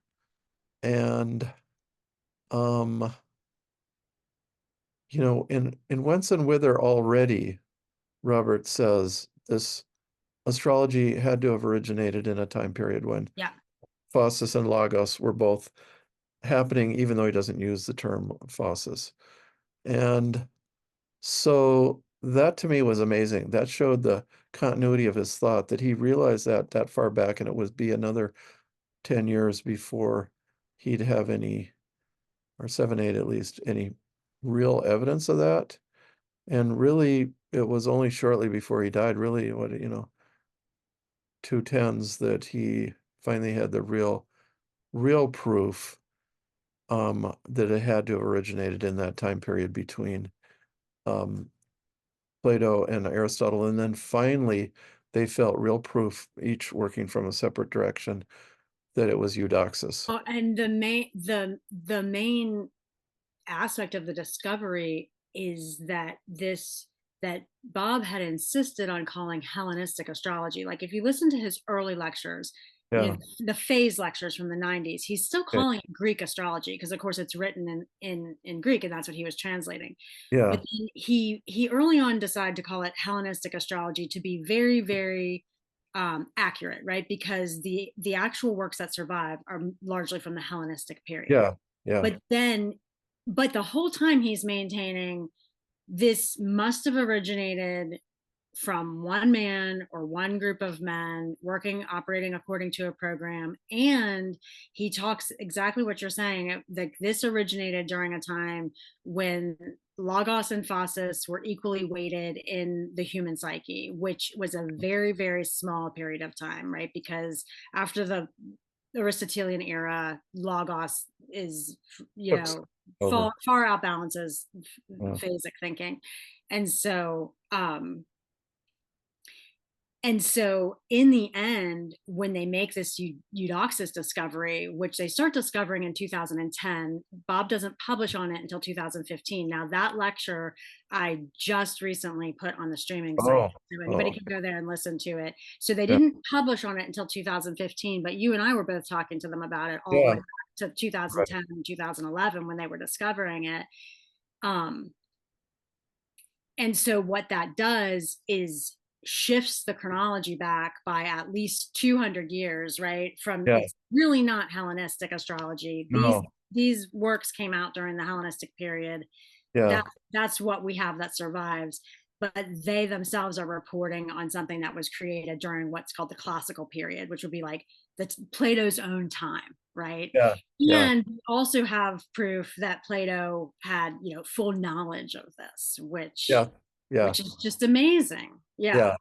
and um, in Wentz and Wither already, Robert says this astrology had to have originated in a time period when Yeah. Phasis and Logos were both happening, even though he doesn't use the term Phasis. And so that to me was amazing. That showed the continuity of his thought, that he realized that far back, and it would be another 10 years before he'd have any, or 7, 8 at least, any real evidence of that. And really, it was only shortly before he died, really, 210s, that he finally had the real proof that it had to have originated in that time period between um, Plato and Aristotle. And then finally, they felt real proof, each working from a separate direction, that it was Eudoxus. Oh, and the main aspect of the discovery is that Bob had insisted on calling Hellenistic astrology. Like if you listen to his early lectures, Yeah. the phase lectures from the 90s, he's still Okay. calling it Greek astrology because of course it's written in Greek and that's what he was translating. But Yeah. then he early on decided to call it Hellenistic astrology to be very, very accurate, right? Because the actual works that survive are largely from the Hellenistic period. Yeah. Yeah. But the whole time he's maintaining this must have originated from one man or one group of men working, operating according to a program. And he talks exactly what you're saying, that this originated during a time when Logos and Phasis were equally weighted in the human psyche, which was a very, very small period of time, right? Because after the Aristotelian era, Logos is, Books far, over. far outbalances Yeah. phasic thinking. And so, in the end, when they make this eudoxus discovery, which they start discovering in 2010, Bob doesn't publish on it until 2015. Now, that lecture I just recently put on the streaming site. Oh, So anybody oh, can go there and listen to it. So they yeah, didn't publish on it until 2015, but you and I were both talking to them about it all the way yeah, back to right. 2010 and 2011 when they were discovering it. Um, and so what that does is shifts the chronology back by at least 200 years, right? From, Yeah, it's really not Hellenistic astrology. These no, these works came out during the Hellenistic period. yeah, That's what we have that survives. But they themselves are reporting on something that was created during what's called the classical period, which would be like Plato's own time, right? yeah, yeah, And we also have proof that Plato had, full knowledge of this, yeah, yeah, which is just amazing. Yeah. yeah.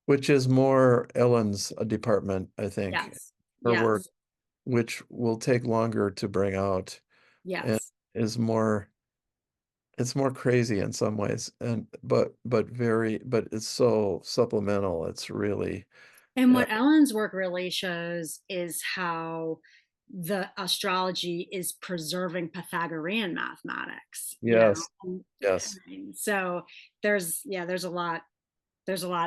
Which is more Ellen's department, I think, Yes. her work, Yes. which will take longer to bring out and Yes. is more, it's more crazy in some ways, and but it's so supplemental. It's really, And yeah, what Ellen's work really shows is how the astrology is preserving Pythagorean mathematics, yes, And, yes. so there's a lot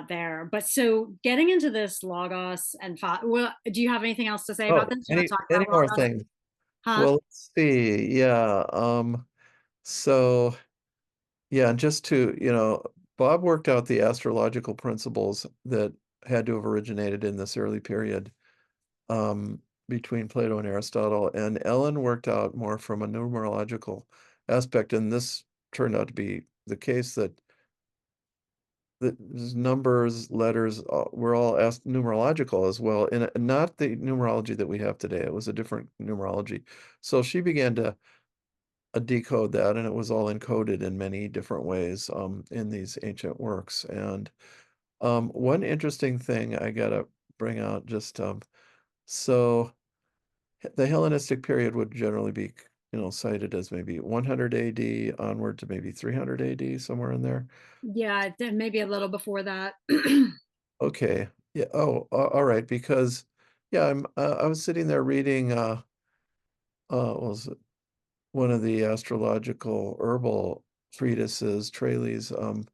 there. But so getting into this logos and well, do you have anything else to say about Oh, this? You want to talk any about more logos? things? Huh? Well, let's see. Yeah. So yeah, and just to, Bob worked out the astrological principles that had to have originated in this early period, um, between Plato and Aristotle, and Ellen worked out more from a numerological aspect, and this turned out to be the case that the numbers, letters, were all numerological as well, and not the numerology that we have today. It was a different numerology. So she began to decode that, and it was all encoded in many different ways, in these ancient works. And one interesting thing I gotta bring out, just so the Hellenistic period would generally be, cited as maybe 100 AD onward to maybe 300 AD, somewhere in there. Yeah, then maybe a little before that. Okay. Yeah. Oh, all right. Because, yeah, I was sitting there reading, what was it? One of the astrological herbal treatises, Traley's, and,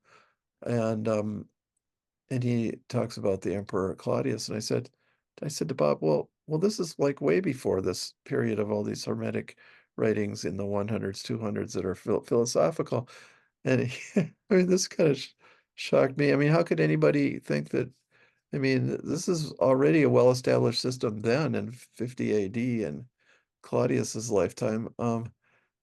he talks about the Emperor Claudius, and I said to Bob, well, this is like way before this period of all these Hermetic writings in the 100s, 200s that are philosophical. And I mean, this kind of shocked me. I mean, how could anybody think that? I mean, this is already a well-established system then in 50 AD in Claudius's lifetime.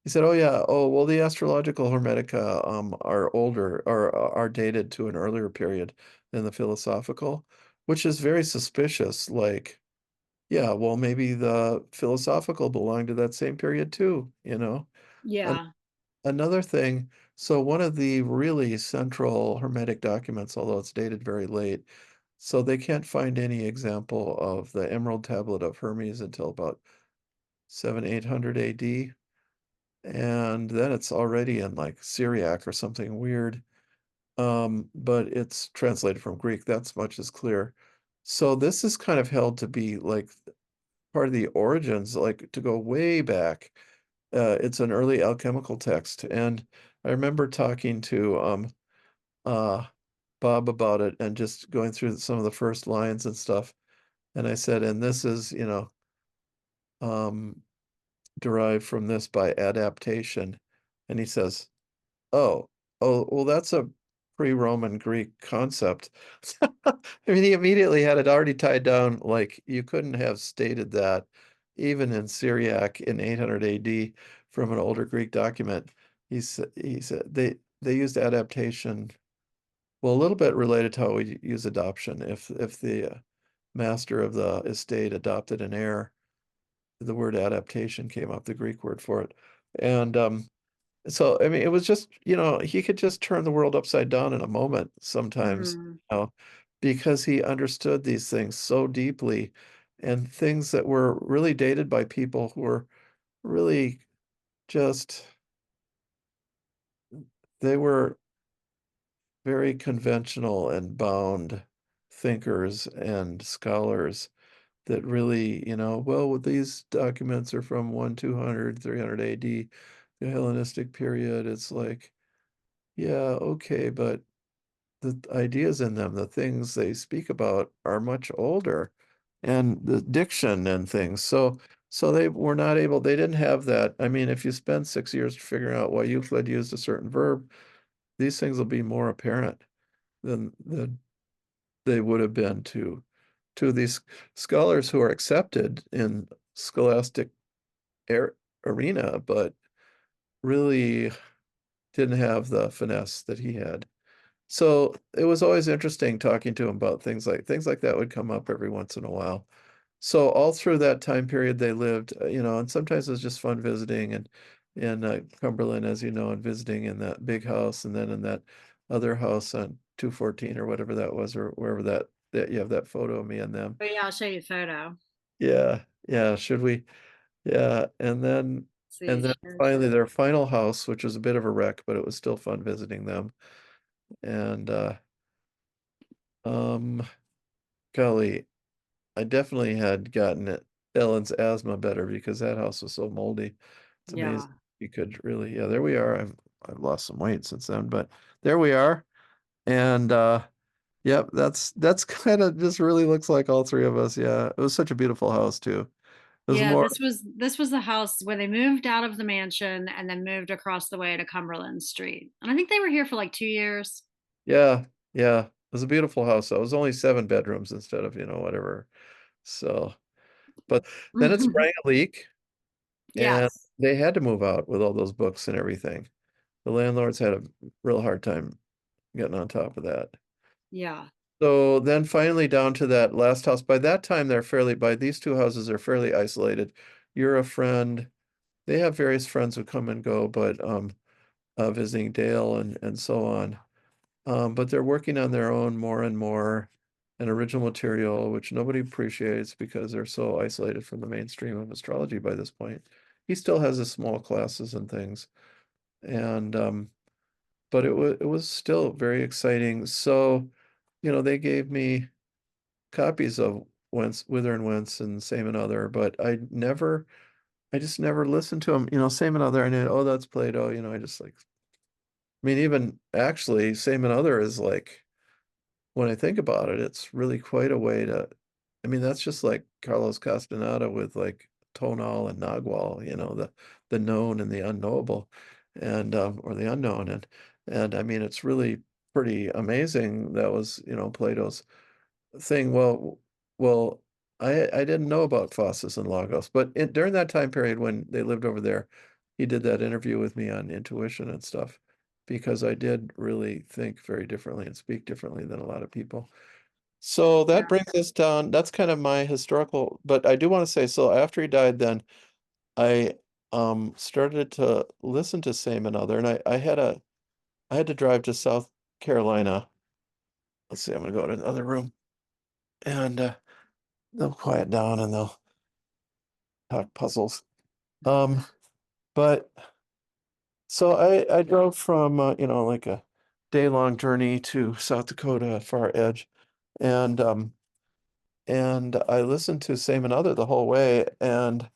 He said, "Oh yeah, oh well, the astrological Hermetica are older or are dated to an earlier period than the philosophical, which is very suspicious. Like, yeah, well, maybe the philosophical belonged to that same period too, you know." An Yeah. Another thing, so one of the really central Hermetic documents, although it's dated very late, so they can't find any example of the Emerald Tablet of Hermes until about 700-800 AD. And then it's already in like Syriac or something weird. But it's translated from Greek. That's much as clear. So this is kind of held to be like part of the origins, like to go way back. It's an early alchemical text, and I remember talking to uh Bob about it and just going through some of the first lines and stuff. And I said, and this is, um derived from this by adaptation. And he says, oh, oh, well, that's a pre-Roman Greek concept. I mean, he immediately had it already tied down, like you couldn't have stated that even in Syriac in 800 AD from an older Greek document. He said they used adaptation. well, a little bit related to how we use adoption. If the master of the estate adopted an heir, the word adaptation came up, the Greek word for it. And so I mean it was just, he could just turn the world upside down in a moment sometimes, Mm. you know, because he understood these things so deeply and things that were really dated by people who were really just they were very conventional and bound thinkers and scholars that really, well, these documents are from 1, 200, 300 AD, the Hellenistic period. It's like, yeah, okay, but the ideas in them, the things they speak about are much older and the diction and things. So they were not able, they didn't have that. I mean, if you spend 6 years figuring out why Euclid used a certain verb, these things will be more apparent than they would have been to these scholars who are accepted in scholastic ar arena, but really didn't have the finesse that he had. So it was always interesting talking to him about things like that would come up every once in a while. So all through that time period they lived, and sometimes it was just fun visiting and in Cumberland, as you know, and visiting in that big house and then in that other house on 214 or whatever that was, or wherever that you have that photo of me and them. But yeah, I'll show you a photo. Yeah, yeah, should we? Yeah, and then See, and then share, finally share. their final house, which was a bit of a wreck, but it was still fun visiting them. And um golly, I definitely had gotten Ellen's asthma better because that house was so moldy. It's amazing. Yeah. You could really, yeah, there we are. I've lost some weight since then, but there we are. And yep, that's kind of just really looks like all three of us. Yeah. It was such a beautiful house too. It was Yeah, more, this was the house where they moved out of the mansion and then moved across the way to Cumberland Street. And I think they were here for like 2 years. yeah, yeah. It was a beautiful house. It was only 7 bedrooms instead of, whatever. So, but then it sprang a leak and Yes. they had to move out with all those books and everything. The landlords had a real hard time getting on top of that. Yeah. So then finally down to that last house. By that time, by these two houses are fairly isolated. You're a friend. They have various friends who come and go, but visiting Dale and so on. But they're working on their own more and more and original material, which nobody appreciates because they're so isolated from the mainstream of astrology by this point. He still has his small classes and things. And but it was still very exciting. So, they gave me copies of Wither and Wentz and Same and Other, but I just never listened to them. Same and Other, and then, oh, that's Plato. I just like, I mean, even actually, Same and Other is like, when I think about it, it's really quite a way to, I mean, that's just like Carlos Castaneda with like Tonal and Nagual, the known and the unknowable, and or the unknown, and I mean, it's really pretty amazing. That was, Plato's thing. Well, I didn't know about Phasis and Logos, but during that time period when they lived over there, he did that interview with me on intuition and stuff, because I did really think very differently and speak differently than a lot of people. So that Yeah. brings us down. That's kind of my historical, but I do want to say, so after he died, then I started to listen to Same and Other, and I had to drive to South Carolina. Let's see, I'm gonna go to another room and they'll quiet down and they'll talk puzzles. Um, but so I drove from like a day-long journey to South Dakota, far edge, and I listened to Same and Other the whole way, and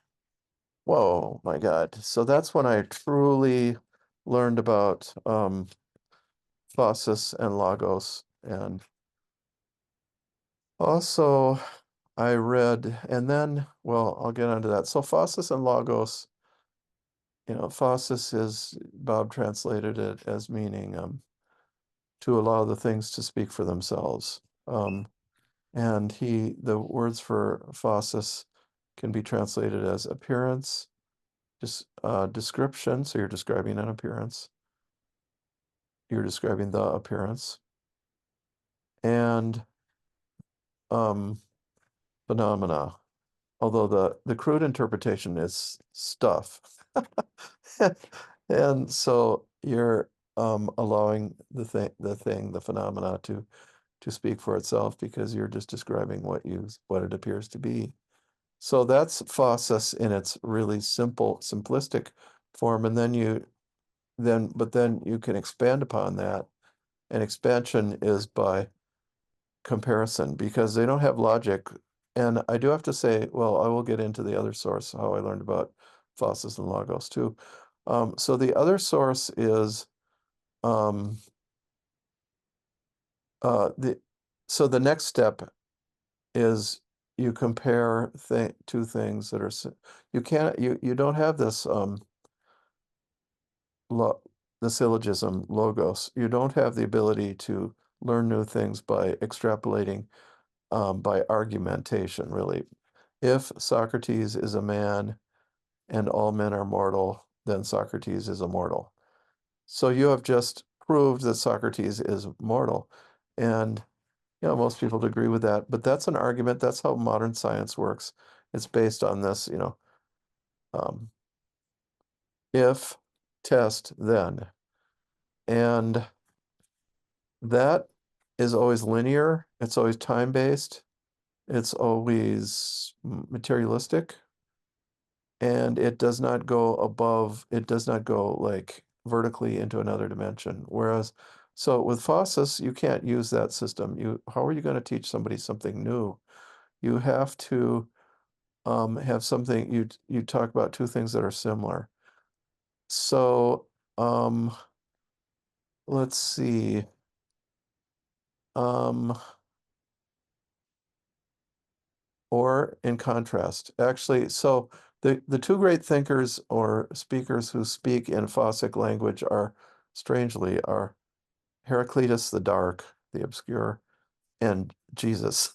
whoa, my God. So that's when I truly learned about Phasis and Logos, and also I read, and then, well, I'll get onto that. So Phasis and Logos. Phasis is, Bob translated it as meaning to allow the things to speak for themselves. And the words for phasis can be translated as appearance, description. So you're describing an appearance. You're describing the appearance. and phenomena. Although the crude interpretation is stuff. And so you're allowing the phenomena to speak for itself because you're just describing what it appears to be. So that's phasis in its really simplistic form, and then you can expand upon that. And expansion is by comparison because they don't have logic. And I do have to say, well, I will get into the other source, how I learned about phasis and logos too. So the other source is um, the so the next step is you compare two things that are you can't you don't have this lo the syllogism logos. You don't have the ability to learn new things by extrapolating by argumentation, really. If Socrates is a man and all men are mortal, then Socrates is immortal. So you have just proved that Socrates is mortal. And most people would agree with that, but that's an argument. That's how modern science works. It's based on this, um, if, test, then. And that is always linear. It's always time-based. It's always materialistic. And it does not go like vertically into another dimension. Whereas, so with Phasis, you can't use that system. How are you going to teach somebody something new? You have to have something, you talk about two things that are similar. So let's see. Um, or in contrast, actually, so the two great thinkers or speakers who speak in Phasic language are Heraclitus the Dark, the obscure, and Jesus.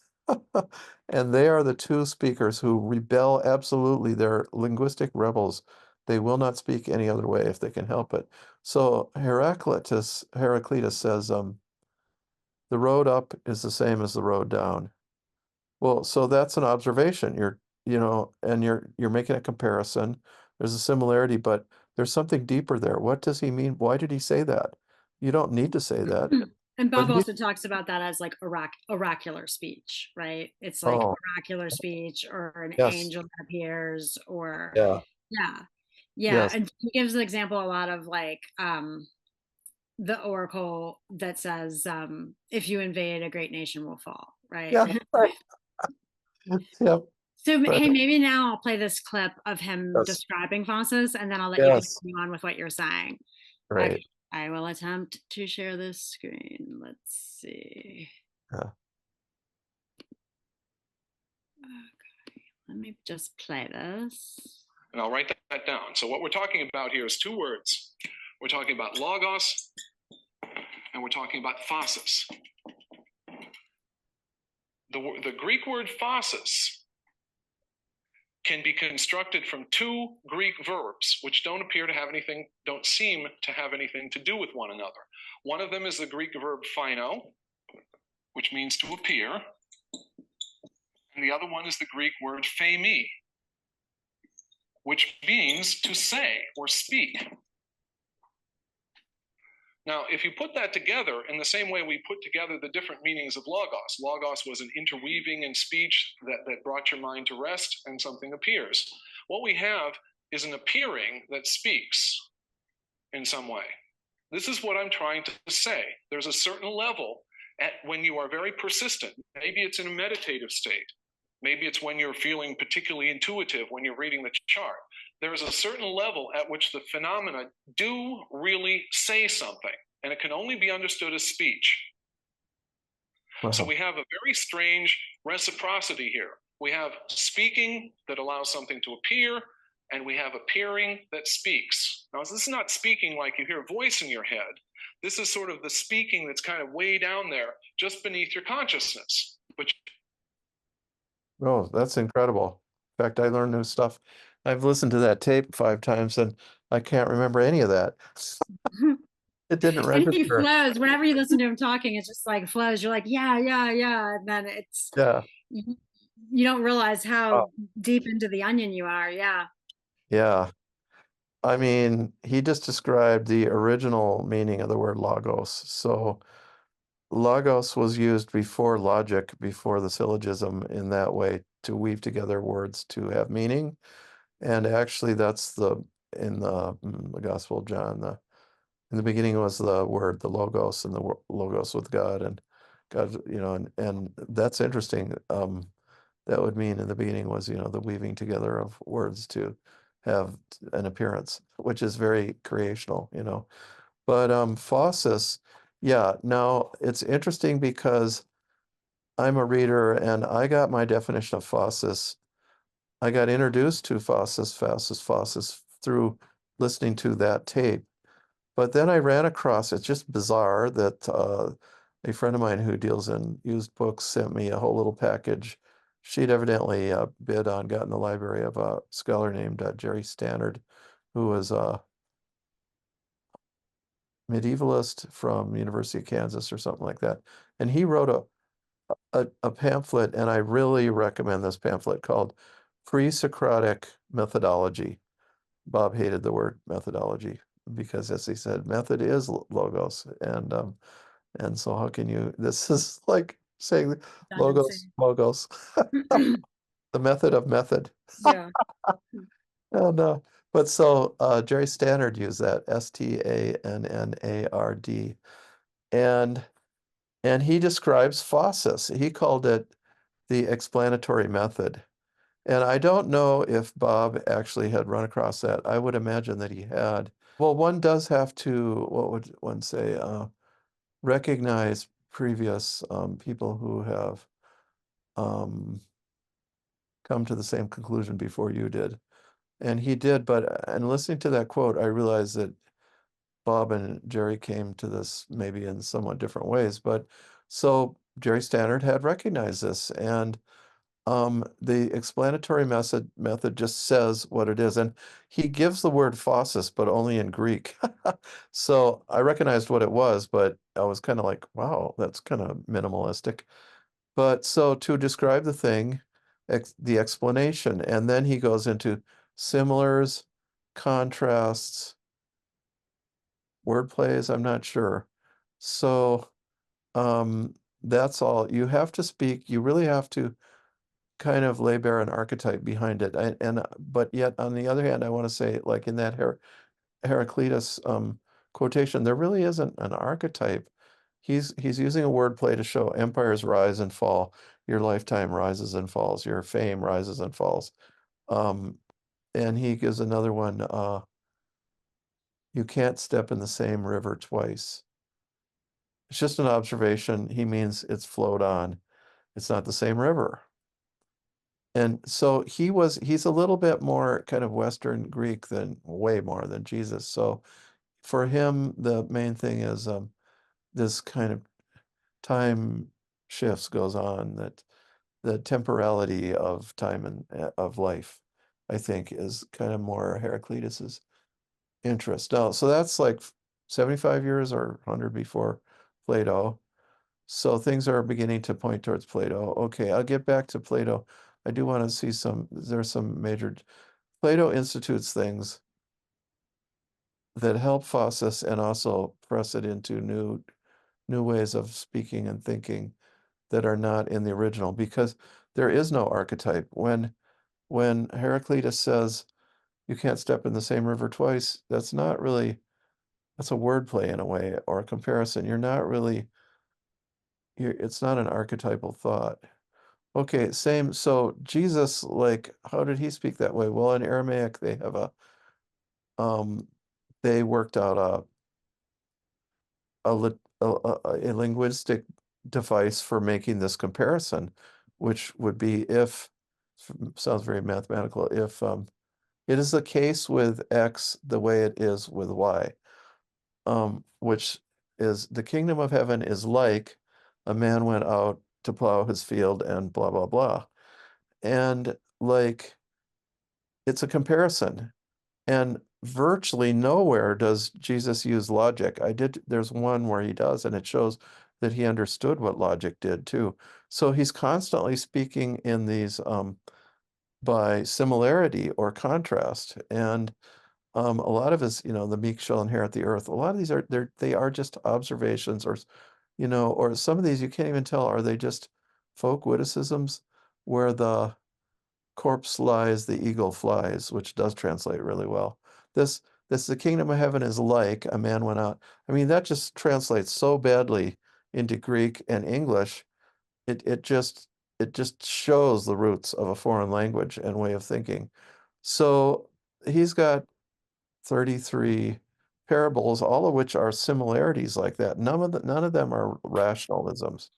And they are the two speakers who rebel absolutely. They're linguistic rebels. They will not speak any other way if they can help it. So Heraclitus says, the road up is the same as the road down. Well, so that's an observation. And you're making a comparison. There's a similarity, but there's something deeper there. What does he mean? Why did he say that? You don't need to say that. And But Bob also talks about that as like oracular speech, right? It's like oh, oracular speech or an yes. angel that appears or Yeah. yeah. Yeah. Yes. And he gives an example a lot of like the oracle that says if you invade a great nation will fall, right? Yeah. Right. Yep. So Right. hey, maybe now I'll play this clip of him Yes. describing Phasis and then I'll let you Yes. continue on with what you're saying. Okay, Right. I will attempt to share this screen. Let's see. Yeah. Okay, let me just play this. And I'll write that down. So what we're talking about here is two words. We're talking about logos and we're talking about phasis. The Greek word phasis can be constructed from two Greek verbs, which don't seem to have anything to do with one another. One of them is the Greek verb phino, which means to appear, and the other one is the Greek word phemi, which means to say or speak. Now, if you put that together in the same way we put together the different meanings of logos was an interweaving in speech that brought your mind to rest and something appears. What we have is an appearing that speaks in some way. This is what I'm trying to say. There's a certain level when you are very persistent. Maybe it's in a meditative state. Maybe it's when you're feeling particularly intuitive when you're reading the chart. There is a certain level at which the phenomena do really say something, and it can only be understood as speech. Wow. So we have a very strange reciprocity here. We have speaking that allows something to appear, and we have appearing that speaks. Now, this is not speaking like you hear a voice in your head. This is sort of the speaking that's kind of way down there, just beneath your consciousness. But Oh, that's incredible. In fact, I learned new stuff. I've listened to that tape 5 times and I can't remember any of that. It didn't And he register. flows. Whenever you listen to him talking, it's just like flows. You're like, yeah, yeah, yeah. And then Yeah. you, you don't realize Wow. how deep into the onion you are. Yeah. Yeah. I mean, he just described the original meaning of the word logos. So logos was used before logic, before the syllogism in that way to weave together words to have meaning. And actually that's in the Gospel of John, in the beginning was the word, the logos, and the logos with God, and God, and that's interesting. That would mean in the beginning was, the weaving together of words to have an appearance, which is very creational. But Phasis, yeah, now it's interesting because I'm a reader and I got my definition of Phasis. I got introduced to Phasis through listening to that tape. But then I ran across, it's just bizarre that a friend of mine who deals in used books sent me a whole little package. She'd evidently bid on, got in the library of a scholar named Jerry Stannard, who was a medievalist from University of Kansas or something like that. And he wrote a pamphlet, and I really recommend this pamphlet called Pre-Socratic Methodology. Bob hated the word methodology because, as he said, method is logos, and so how can you? This is like saying logos, Redundancy. logos, the method of method. Yeah. And but so Jerry Stannard used that, Stannard, and he describes Phasis. He called it the explanatory method. And I don't know if Bob actually had run across that. I would imagine that he had. Well, one does have to, what would one say, recognize previous people who have um, come to the same conclusion before you did. And he did, but and listening to that quote, I realized that Bob and Jerry came to this maybe in somewhat different ways. But so Jerry Stannard had recognized this, and the explanatory method just says what it is, and he gives the word phasis, but only in Greek. So I recognized what it was, but I was kind of like, wow, that's kind of minimalistic. But so to describe the thing, the explanation, and then he goes into similars, contrasts, word plays, I'm not sure. So that's all. You have to speak, you really have to kind of lay bare an archetype behind it. But yet on the other hand, I want to say, like in that Heraclitus quotation, there really isn't an archetype. He's using a wordplay to show empires rise and fall. Your lifetime rises and falls. Your fame rises and falls. Um, and he gives another one, you can't step in the same river twice. It's just an observation. He means it's flowed on. It's not the same river. And so he's a little bit more kind of Western Greek than way more than Jesus. So for him, the main thing is this kind of time shifts goes on, that the temporality of time and of life, I think, is kind of more Heraclitus's interest. Now, so that's like 75 years or 100 before Plato. So things are beginning to point towards Plato. Okay, I'll get back to Plato. I do want to see there's some major, Plato institutes things that help Phasis and also press it into new ways of speaking and thinking that are not in the original, because there is no archetype. When Heraclitus says you can't step in the same river twice, that's a wordplay in a way, or a comparison. It's not an archetypal thought. Okay, same. So Jesus, like, how did he speak that way? Well, in Aramaic, um, they worked out a linguistic device for making this comparison, which would be if, sounds very mathematical, if it is the case with X the way it is with Y, which is the kingdom of heaven is like a man went out to plow his field and blah, blah, blah. And like, it's a comparison. And virtually nowhere does Jesus use logic. There's one where he does, and it shows that he understood what logic did too. So he's constantly speaking in these by similarity or contrast. And a lot of his, the meek shall inherit the earth. A lot of these they are just observations, or or some of these you can't even tell, are they just folk witticisms where the corpse lies, the eagle flies, which does translate really well. This the kingdom of heaven is like a man went out. I mean, that just translates so badly into Greek and English. It just shows the roots of a foreign language and way of thinking. So he's got 33 parables, all of which are similarities like that. None of them are rationalisms.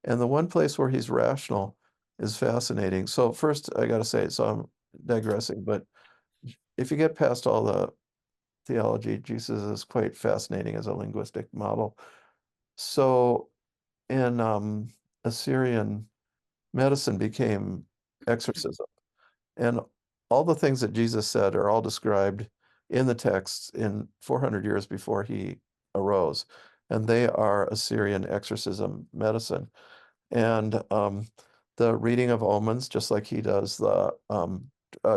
And the one place where he's rational is fascinating. So first, I got to say, so I'm digressing, but if you get past all the theology, Jesus is quite fascinating as a linguistic model. So in Assyrian medicine became exorcism. And all the things that Jesus said are all described in the text in 400 years before he arose. And they are Assyrian exorcism medicine. And the reading of omens, just like he does, the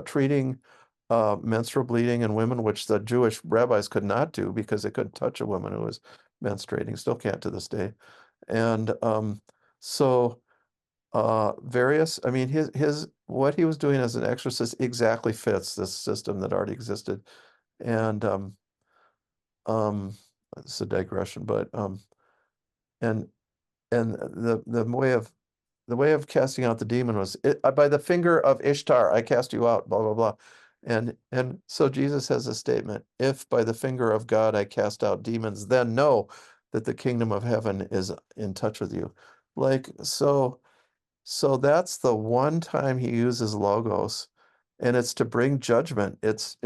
treating menstrual bleeding in women, which the Jewish rabbis could not do because they couldn't touch a woman who was menstruating, still can't to this day. And so various, I mean, his what he was doing as an exorcist exactly fits this system that already existed. And um it's a digression, but and the way of casting out the demon was by the finger of Ishtar I cast you out, blah blah blah. And so Jesus has a statement: if by the finger of God I cast out demons, then know that the kingdom of heaven is in touch with you. Like so that's the one time he uses logos, and it's to bring judgment. It's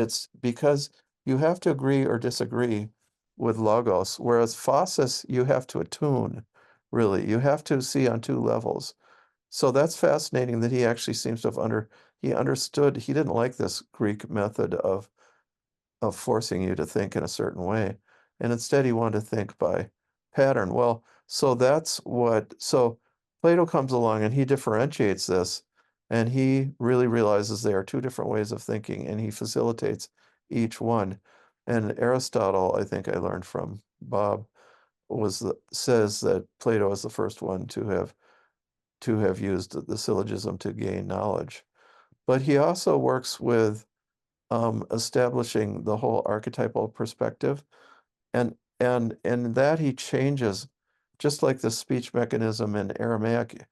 because you have to agree or disagree with logos, whereas phasis you have to attune, really. You have to see on two levels. So that's fascinating that he actually seems to have he understood, he didn't like this Greek method of forcing you to think in a certain way. And instead, he wanted to think by pattern. Well, so Plato comes along and he differentiates this, and he really realizes there are two different ways of thinking, and he facilitates each one. And Aristotle, I think I learned from Bob, says that Plato is the first one to have used the syllogism to gain knowledge. But he also works with establishing the whole archetypal perspective, and in that he changes, just like the speech mechanism in Aramaic,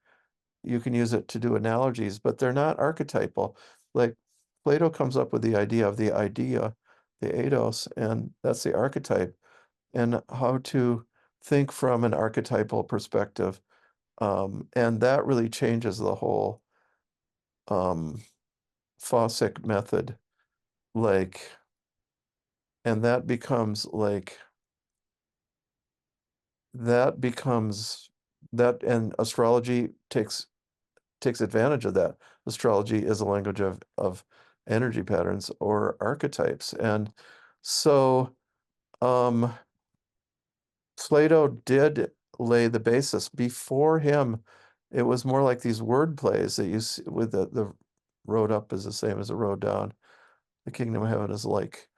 you can use it to do analogies, but they're not archetypal. Like Plato comes up with the idea, the eidos, and that's the archetype, and how to think from an archetypal perspective. And that really changes the whole um, Fawcett method. Like, and that becomes that, and astrology takes advantage of that. Astrology is a language of energy patterns or archetypes. And so um Plato did lay the basis. Before him, it was more like these word plays that you see with the road up is the same as the road down. The kingdom of heaven is like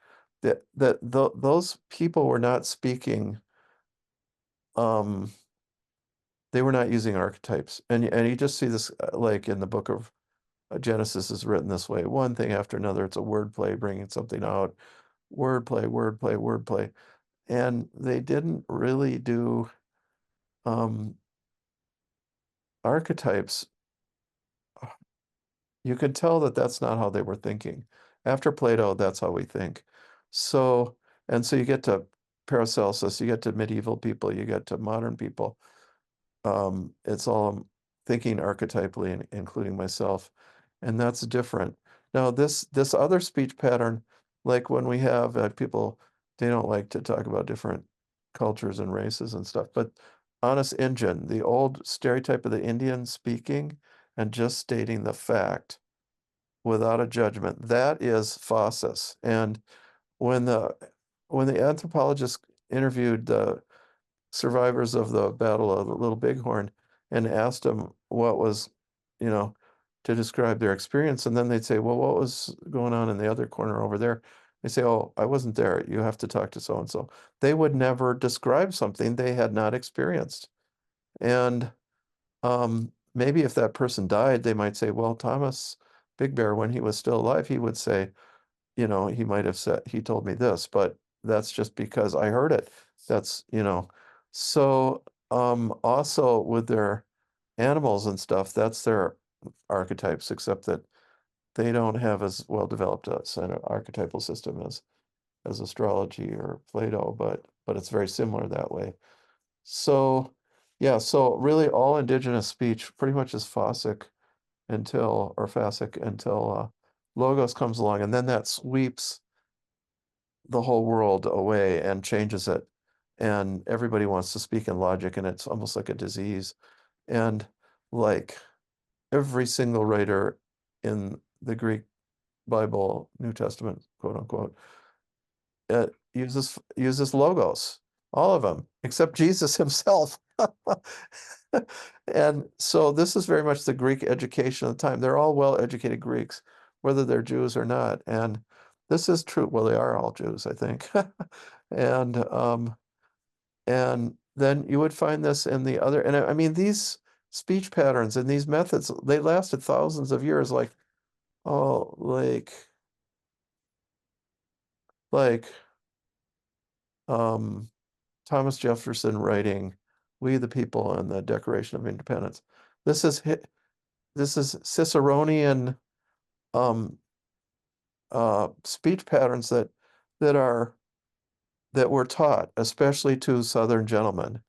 those people were not speaking, um they were not using archetypes. And you just see this like in the book of Genesis is written this way, one thing after another. It's a wordplay bringing something out, wordplay, wordplay, wordplay. And they didn't really do um, archetypes. You could tell that that's not how they were thinking. After Plato, that's how we think. So, and so you get to Paracelsus, you get to medieval people, you get to modern people. It's all thinking archetypally, including myself, and that's different. Now, this other speech pattern, like when we have people, they don't like to talk about different cultures and races and stuff, but honest Indian, the old stereotype of the Indian speaking and just stating the fact without a judgment, that is phasis. And when the anthropologists interviewed the survivors of the Battle of the Little Bighorn and asked them what was, you know, to describe their experience. And then they'd say, well, what was going on in the other corner over there? They say, oh, I wasn't there. You have to talk to so and so. They would never describe something they had not experienced. And maybe if that person died, they might say, well, Thomas Big Bear, when he was still alive, he would say, he might have said, he told me this, but that's just because I heard it. That's. So, also with their animals and stuff, that's their archetypes, except that they don't have as well developed a kind of archetypal system as astrology or Plato, but it's very similar that way. So, yeah, so really all indigenous speech pretty much is Phasic until Logos comes along, and then that sweeps the whole world away and changes it. And everybody wants to speak in logic, and it's almost like a disease. And like every single writer in the Greek Bible, New Testament, quote unquote, uses logos, all of them, except Jesus himself. And so this is very much the Greek education of the time. They're all well-educated Greeks, whether they're Jews or not. And this is true. Well, they are all Jews, I think. And and then you would find this in the other, and I mean these speech patterns and these methods, they lasted thousands of years, oh, like um Thomas Jefferson writing "We the People" and the Declaration of Independence. This is this is Ciceronian um, speech patterns that are that were taught, especially to Southern gentlemen.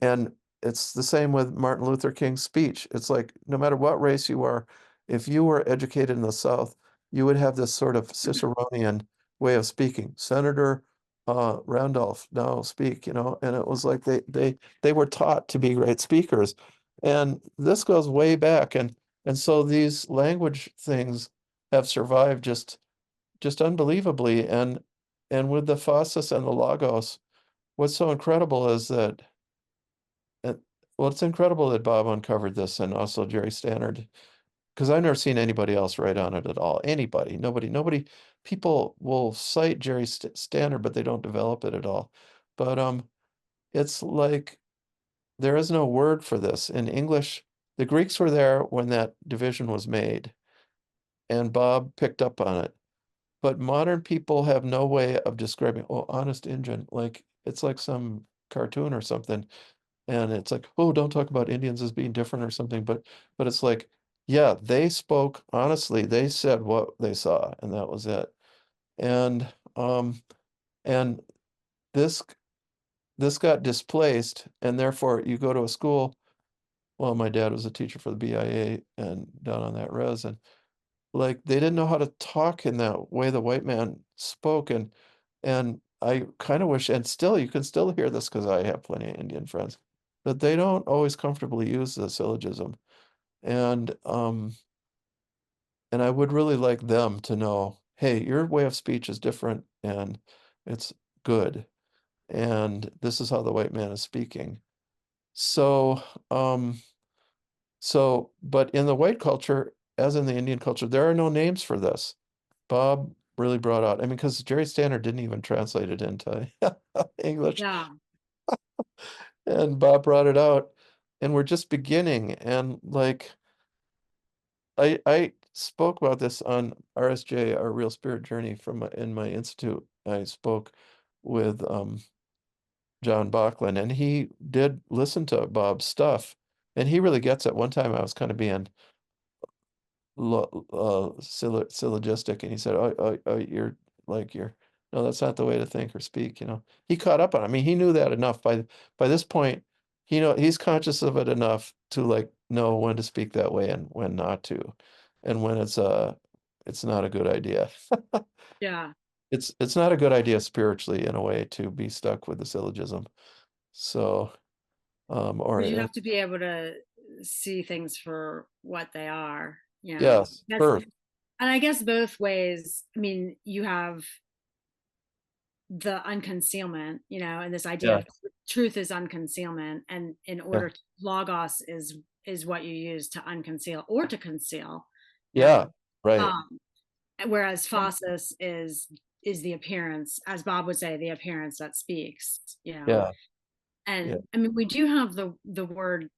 And it's the same with Martin Luther King's speech. It's like no matter what race you are, if you were educated in the South, you would have this sort of Ciceronian way of speaking. Senator Randolph, now speak. And it was like they were taught to be great speakers. And this goes way back. And so these language things have survived just unbelievably. And with the Phasis and the Logos, what's so incredible is that and, well, it's incredible that Bob uncovered this and also Jerry Stannard, because I've never seen anybody else write on it at all. Anybody, nobody. People will cite Jerry Stannard, but they don't develop it at all. But it's like there is no word for this in English. The Greeks were there when that division was made, and Bob picked up on it. But modern people have no way of describing, oh, honest Injun, like it's like some cartoon or something. And it's like, oh, don't talk about Indians as being different or something. But it's like, yeah, they spoke honestly. They said what they saw, and that was it. And and this this got displaced, and therefore you go to a school. Well, my dad was a teacher for the BIA and down on that res, and like they didn't know how to talk in that way the white man spoke, and I kind of wish, and still you can still hear this because I have plenty of Indian friends, that they don't always comfortably use the syllogism. And I would really like them to know, hey, your way of speech is different and it's good. And this is how the white man is speaking. So, but in the white culture, as in the Indian culture, there are no names for this. Bob really brought out, I mean, because Jerry Stannard didn't even translate it into English, Yeah. and Bob brought it out, and we're just beginning. And like, I spoke about this on RSJ, our Real Spirit Journey in my institute. I spoke with John Bachlan, and he did listen to Bob's stuff, and he really gets it. One time I was kind of being syllogistic, and he said, "Oh, you're no, that's not the way to think or speak." He caught up on it. I mean, he knew that enough by this point. He's conscious of it enough to like know when to speak that way and when not to, and when it's not a good idea. Yeah. It's not a good idea spiritually in a way to be stuck with the syllogism. So, or Because you have to be able to see things for what they are. yes, That's, first, and I guess both ways. I mean, you have the unconcealment, and this idea Yeah, of truth is unconcealment, and in yeah, order logos is what you use to unconceal or to conceal, yeah, right. um, whereas phasis is the appearance, as Bob would say, the appearance that speaks, Yeah, yeah, and I mean, we do have the word,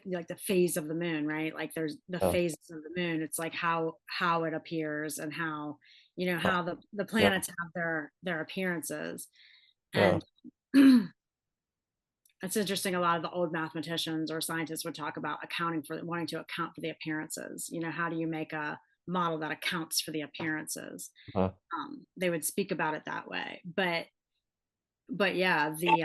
like the phase of the moon, right? Like there's the yeah, phases of the moon. It's like how it appears, and how uh, how the yeah, planets have their appearances. yeah, And it's interesting. A lot of the old mathematicians or scientists would talk about wanting to account for the appearances. How do you make a model that accounts for the appearances? uh, They would speak about it that way. But yeah, the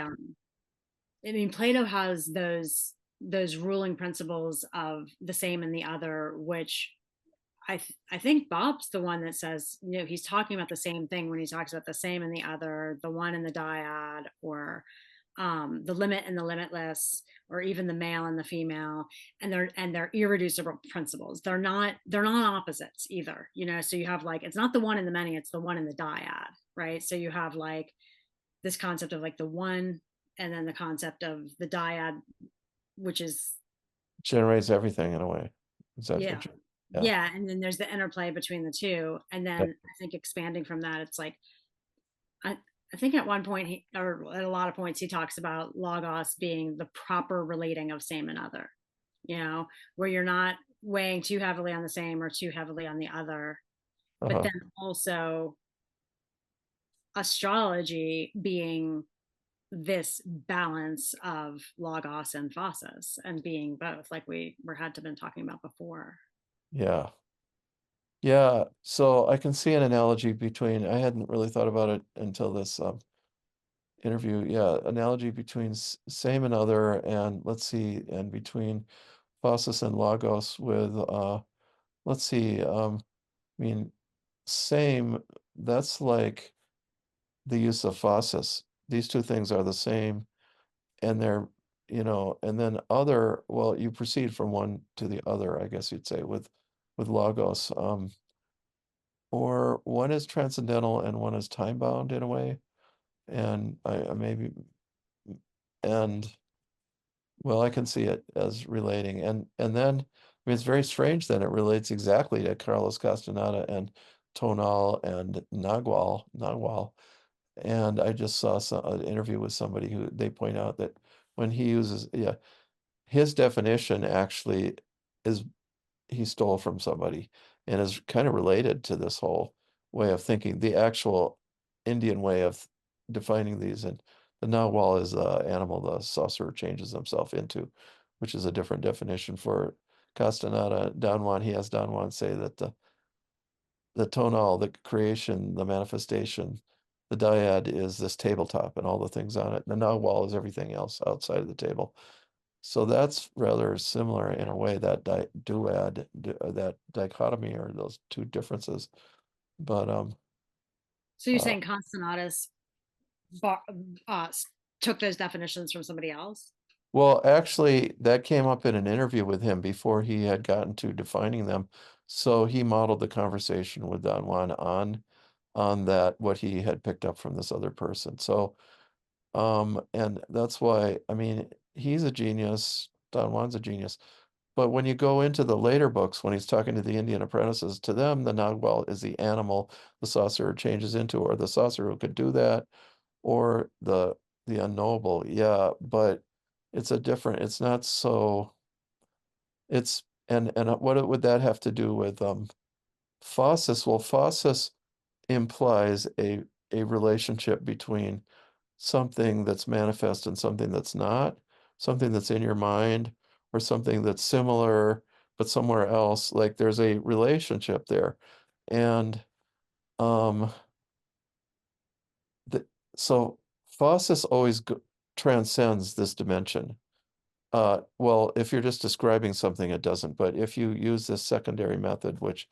I mean, Plato has those ruling principles of the same and the other, which I think Bob's the one that says, he's talking about the same thing when he talks about the same and the other, the one and the dyad, or the limit and the limitless, or even the male and the female, and they're irreducible principles. They're not opposites either. So you have, like, it's not the one and the many, it's the one and the dyad, right? So you have, like, this concept of, like, the one, and then the concept of the dyad, which is, generates everything in a way. Is that yeah, what you, yeah, yeah, and then there's the interplay between the two, and yeah, then I think expanding from that, it's like, I, I think at one point, or at a lot of points, he talks about logos being the proper relating of same and other, where you're not weighing too heavily on the same or too heavily on the other, but uh-huh, then also astrology being this balance of logos and phasis, and being both, like we were had to been talking about before. yeah, yeah. So I can see an analogy between, I hadn't really thought about it until this interview. Yeah, analogy between same and other, and let's see, and between Phasis and Logos with let's see, I mean, same, that's like the use of Phasis. These two things are the same, and they're, and then other, well, you proceed from one to the other, I guess you'd say, with Logos. Or one is transcendental and one is time bound in a way. And I maybe, and well, I can see it as relating. And then, I mean, it's very strange then it relates exactly to Carlos Castaneda and Tonal and Nagual. And I just saw an interview with somebody who they point out that when he uses, yeah, his definition actually is he stole from somebody and is kind of related to this whole way of thinking, the actual Indian way of defining these. And the Nawal is the animal the sorcerer changes himself into, which is a different definition for Castaneda. Don Juan, he has Don Juan say that the tonal, the creation, the manifestation, the dyad is this tabletop and all the things on it. The Nawal is everything else outside of the table. So that's rather similar in a way, that that dichotomy or those two differences. But So you're uh, saying Constanatus bar, uh, took those definitions from somebody else? well, actually, that came up in an interview with him before he had gotten to defining them. So he modeled the conversation with Don Juan on that what he had picked up from this other person. So and that's why, I mean, he's a genius. Don Juan's a genius. But when you go into the later books, when he's talking to the Indian apprentices, to them, the Nagual is the animal the sorcerer changes into, or the sorcerer who could do that, or the unknowable. Yeah, but it's not so, it's, and what would that have to do with Phasis? Well, Phasis implies a relationship between something that's manifest and something that's not, something that's in your mind, or something that's similar but somewhere else. Like there's a relationship there. And um the, so Phasis always transcends this dimension. Well, if you're just describing something, it doesn't. But if you use this secondary method, which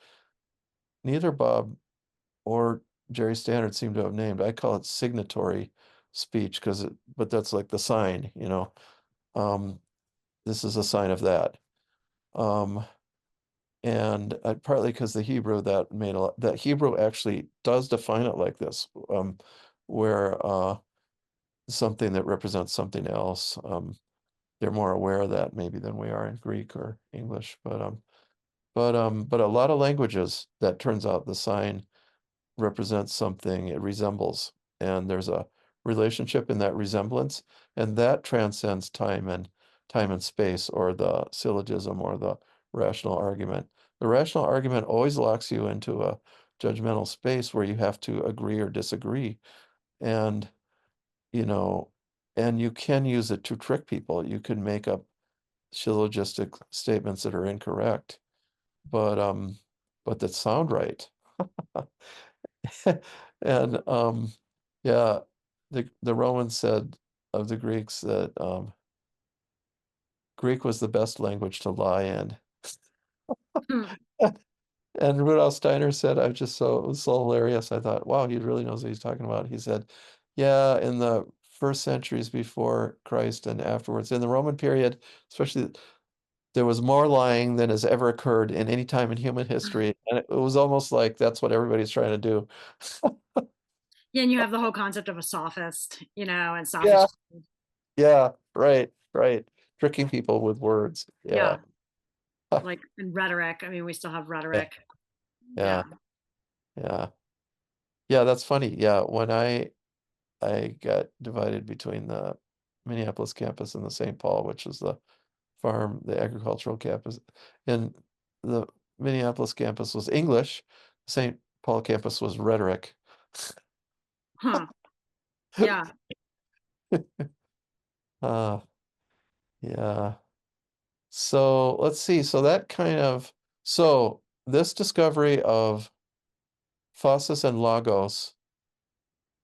neither Bob or Jerry Standard seem to have named, I call it signatory speech because but that's like the sign, Um, this is a sign of that. Um, and partly because the Hebrew that Hebrew actually does define it like this. where something that represents something else. They're more aware of that maybe than we are in Greek or English, but a lot of languages that turns out the sign represents something it resembles, and there's a relationship in that resemblance, and that transcends time and space, or the syllogism or the rational argument. The rational argument always locks you into a judgmental space where you have to agree or disagree, and you know, and you can use it to trick people. You can make up syllogistic statements that are incorrect, but but that sound right. And yeah, the Romans said of the Greeks that Greek was the best language to lie in. Hmm. And Rudolf Steiner said, I just so it was so hilarious. I thought, wow, he really knows what he's talking about. He said, yeah, in the first centuries before Christ and afterwards, in the Roman period, especially, there was more lying than has ever occurred in any time in human history. And it was almost like that's what everybody's trying to do. Yeah, and you have the whole concept of a sophist, and Yeah, sophist. yeah, right, right. Tricking people with words. Yeah. Yeah, like in rhetoric. I mean, we still have Yeah, rhetoric. Yeah. yeah, yeah. Yeah, that's funny. Yeah, when I got divided between the Minneapolis campus and the St. Paul, which is the agricultural campus. And the Minneapolis campus was English, St. Paul campus was rhetoric. Huh. Yeah. Uh, yeah. So let's see. So this discovery of Phasis and Logos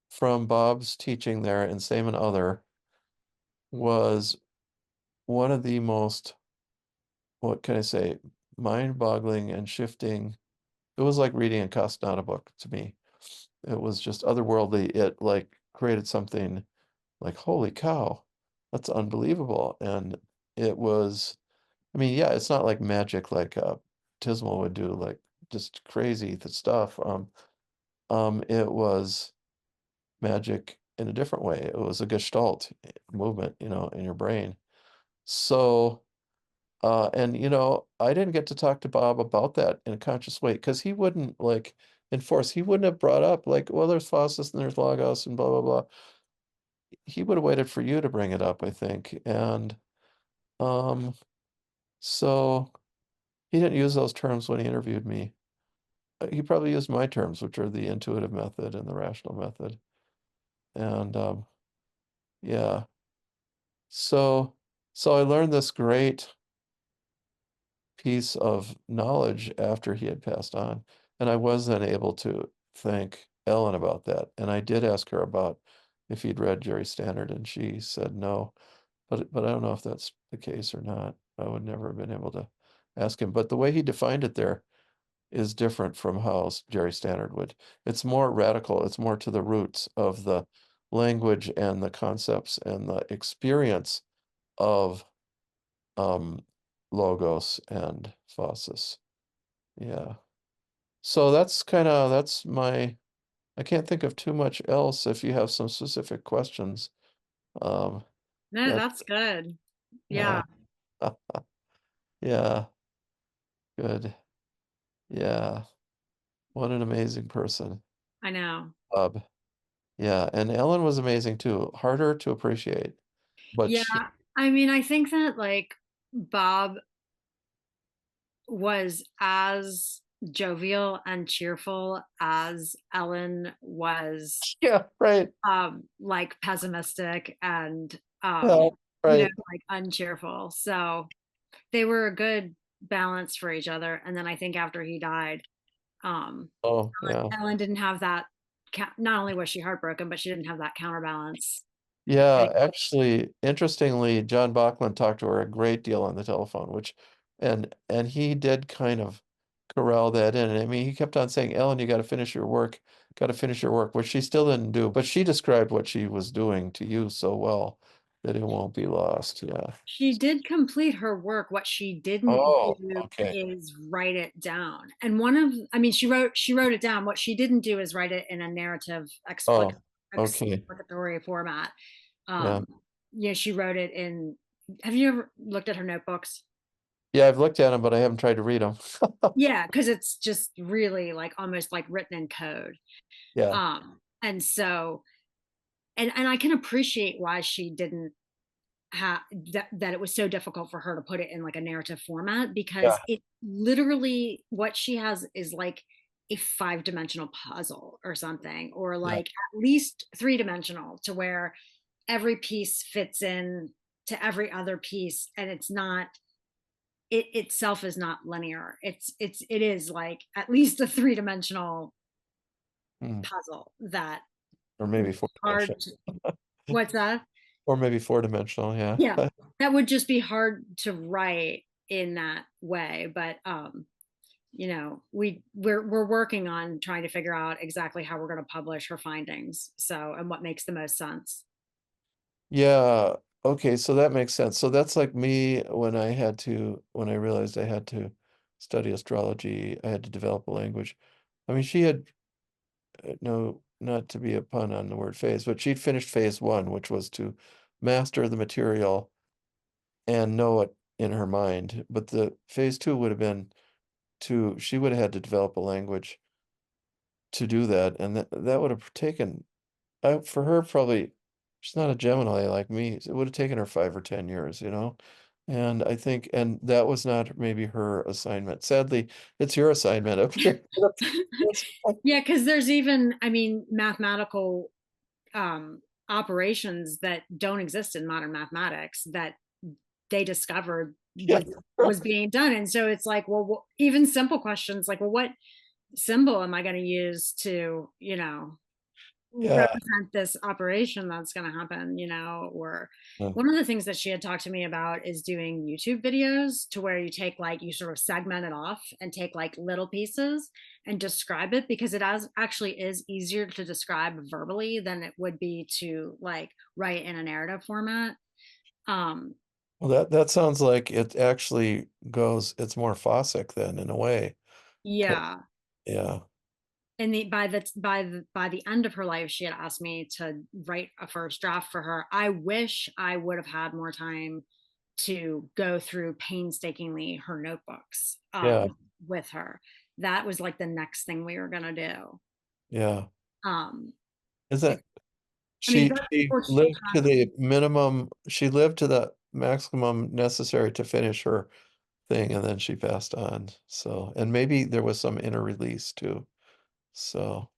from Bob's teaching there in Same and Other was one of the most, what can I say, mind-boggling and shifting. It was like reading a Castaneda book to me. It was just otherworldly. It like created something like, holy cow, that's unbelievable. And it was, I mean, yeah, it's not like magic like Tismal would do, like just crazy stuff. It was magic in a different way. It was a gestalt movement, in your brain. So, and I didn't get to talk to Bob about that in a conscious way because he wouldn't like enforce. He wouldn't have brought up like, well, there's Phasis and there's Logos and blah blah blah. He would have waited for you to bring it up, I think. And um, so he didn't use those terms when he interviewed me. He probably used my terms, which are the intuitive method and the rational method. And yeah, so I learned this great piece of knowledge after he had passed on. And I was then able to thank Ellen about that. And I did ask her about if he'd read Jerry Standard, and she said no. But I don't know if that's the case or not. I would never have been able to ask him. But the way he defined it there is different from how Jerry Standard would. It's more radical. It's more to the roots of the language and the concepts and the experience of um, Logos and Phasis. Yeah. So that's my, I can't think of too much else if you have some specific questions. Um, No, that, that's good. yeah. Yeah, Yeah, good. Yeah. What an amazing person. I know. Bob. Yeah, and Ellen was amazing too. Harder to appreciate. But Yeah. she, I mean, I think that like Bob was as jovial and cheerful as Ellen was yeah, right. like pessimistic and Yeah, right. like uncheerful. So they were a good balance for each other. And then I think after he died, um Oh, yeah. Ellen didn't have that. Not only was she heartbroken, but she didn't have that counterbalance. Yeah, actually, interestingly, John Bachman talked to her a great deal on the telephone, and he did kind of corral that in. And I mean, he kept on saying, Ellen, you got to finish your work, got to finish your work, which she still didn't do. But she described what she was doing to you so well that it won't be lost. Yeah. She did complete her work. What she didn't Oh, do okay. is write it down. And one of, I mean, she wrote it down. What she didn't do is write it in a narrative Oh, explanation. Okay. explanatory format. Yeah. Um, she wrote it in. Have you ever looked at her notebooks? Yeah, I've looked at them, but I haven't tried to read them. Yeah, because it's just really like almost like written in code. Yeah. And so, and I can appreciate why she didn't have that it was so difficult for her to put it in like a narrative format, Yeah. because it literally, what she has is like a 5-dimensional puzzle or something, or Yeah. like at least 3-dimensional, to where every piece fits in to every other piece, and it's not, it itself is not linear. It is like at least a 3-dimensional Mm. puzzle that Or would maybe be four hard dimensional. to, what's that? Or maybe four-dimensional, yeah. Yeah, that would just be hard to write in that way. But we're working on trying to figure out exactly how we're going to publish her findings, so, and what makes the most sense. Yeah. Okay, so that makes sense. So that's like me when I realized I had to study astrology, I had to develop a language. I mean, she had no, not to be a pun on the word phase, but she'd finished phase one, which was to master the material and know it in her mind. But the phase two would have been she would have had to develop a language to do that. And that would have taken, for her, probably, she's not a Gemini like me. It would have taken her 5 or 10 years, you know? And I think, and that was not maybe her assignment. Sadly, it's your assignment up here. Yeah, because there's even, I mean, mathematical um, operations that don't exist in modern mathematics that they discovered Yeah. was being done. And so it's like, well, even simple questions like, well, what symbol am I going to use to, Yeah. represent this operation that's going to happen, or Yeah. one of the things that she had talked to me about is doing YouTube videos, to where you take like, you sort of segment it off and take like little pieces and describe it, because actually is easier to describe verbally than it would be to like write in a narrative format. um Well, that sounds like it actually it's more Fossick then in a way. 'Cause- yeah, Yeah. and by the end of her life, she had asked me to write a first draft for her. I wish I would have had more time to go through painstakingly her notebooks Yeah. with her. That was like the next thing we were gonna do. Yeah. um Is it, that I mean, she that's she fortunate lived to the minimum, she lived to the maximum necessary to finish her thing and then she passed on. So, and maybe there was some inner release too. So,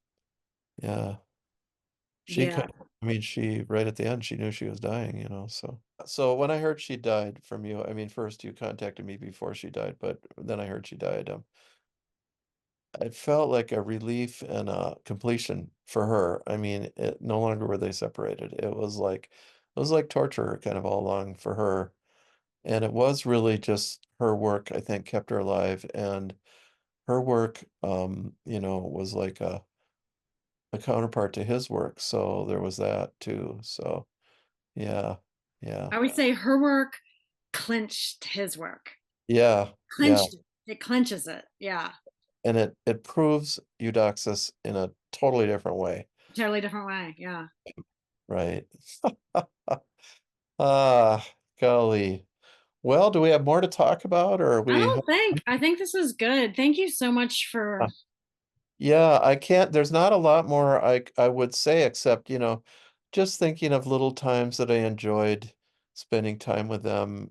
yeah. She yeah. kind I mean, she right at the end, she knew she was dying, so. So when I heard she died from you, I mean, first you contacted me before she died, but then I heard she died. It felt like a relief and a completion for her. I mean, no longer were they separated. It was like torture kind of all along for her. And it was really just her work, I think, kept her alive. And her work, was like a counterpart to his work. So there was that too. So yeah, yeah, I would say her work clinched his work. yeah, yeah. Clinched it. It clinches it. Yeah. And it proves Eudoxus in a totally different way, Totally different way. Yeah. right? Ah, golly. Well, do we have more to talk about, or are I we? don't think. I think this is good. Thank you so much for. Yeah, I can't, there's not a lot more I would say except, just thinking of little times that I enjoyed spending time with them,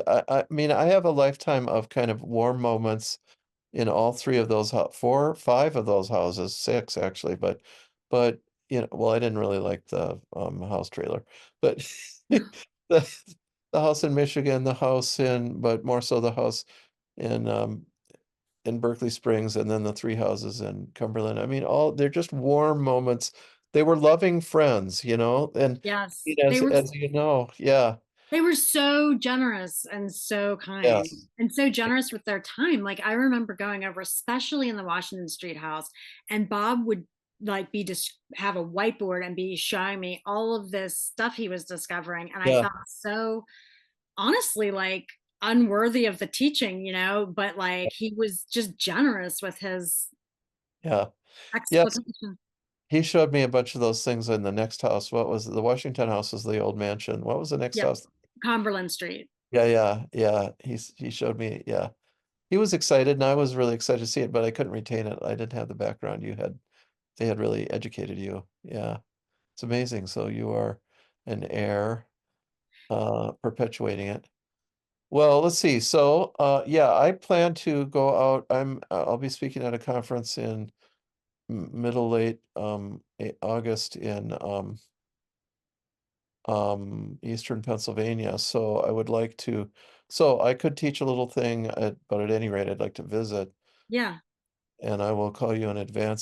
I mean, I have a lifetime of kind of warm moments in all three of those, four, five of those houses, six actually, but, well, I didn't really like the house trailer, but the, the house in Michigan, but more so the house in, in Berkeley Springs, and then the three houses in Cumberland. I mean, they're just warm moments. They were loving friends, and Yes. as you know, yeah, They were so generous and so kind yes, and so generous with their time. Like, I remember going over, especially in the Washington Street house, and Bob would like have a whiteboard and be showing me all of this stuff he was discovering. And I yeah, felt so, honestly, like unworthy of the teaching, but like he was just generous with his yeah, yes. explication. he showed me a bunch of those things in the next house. What was it? The Washington House was the old mansion. What was the next Yep. house? Cumberland Street. Yeah, yeah, yeah. He showed me, yeah. He was excited and I was really excited to see it, but I couldn't retain it. I didn't have the background you had. They had really educated you. Yeah. It's amazing. So you are an heir, perpetuating it. Well, let's see. So, yeah, I plan to go out. I'll be speaking at a conference in middle late August in Eastern Pennsylvania. So I would like to, so I could teach a little thing, but at any rate, I'd like to visit, Yeah. and I will call you in advance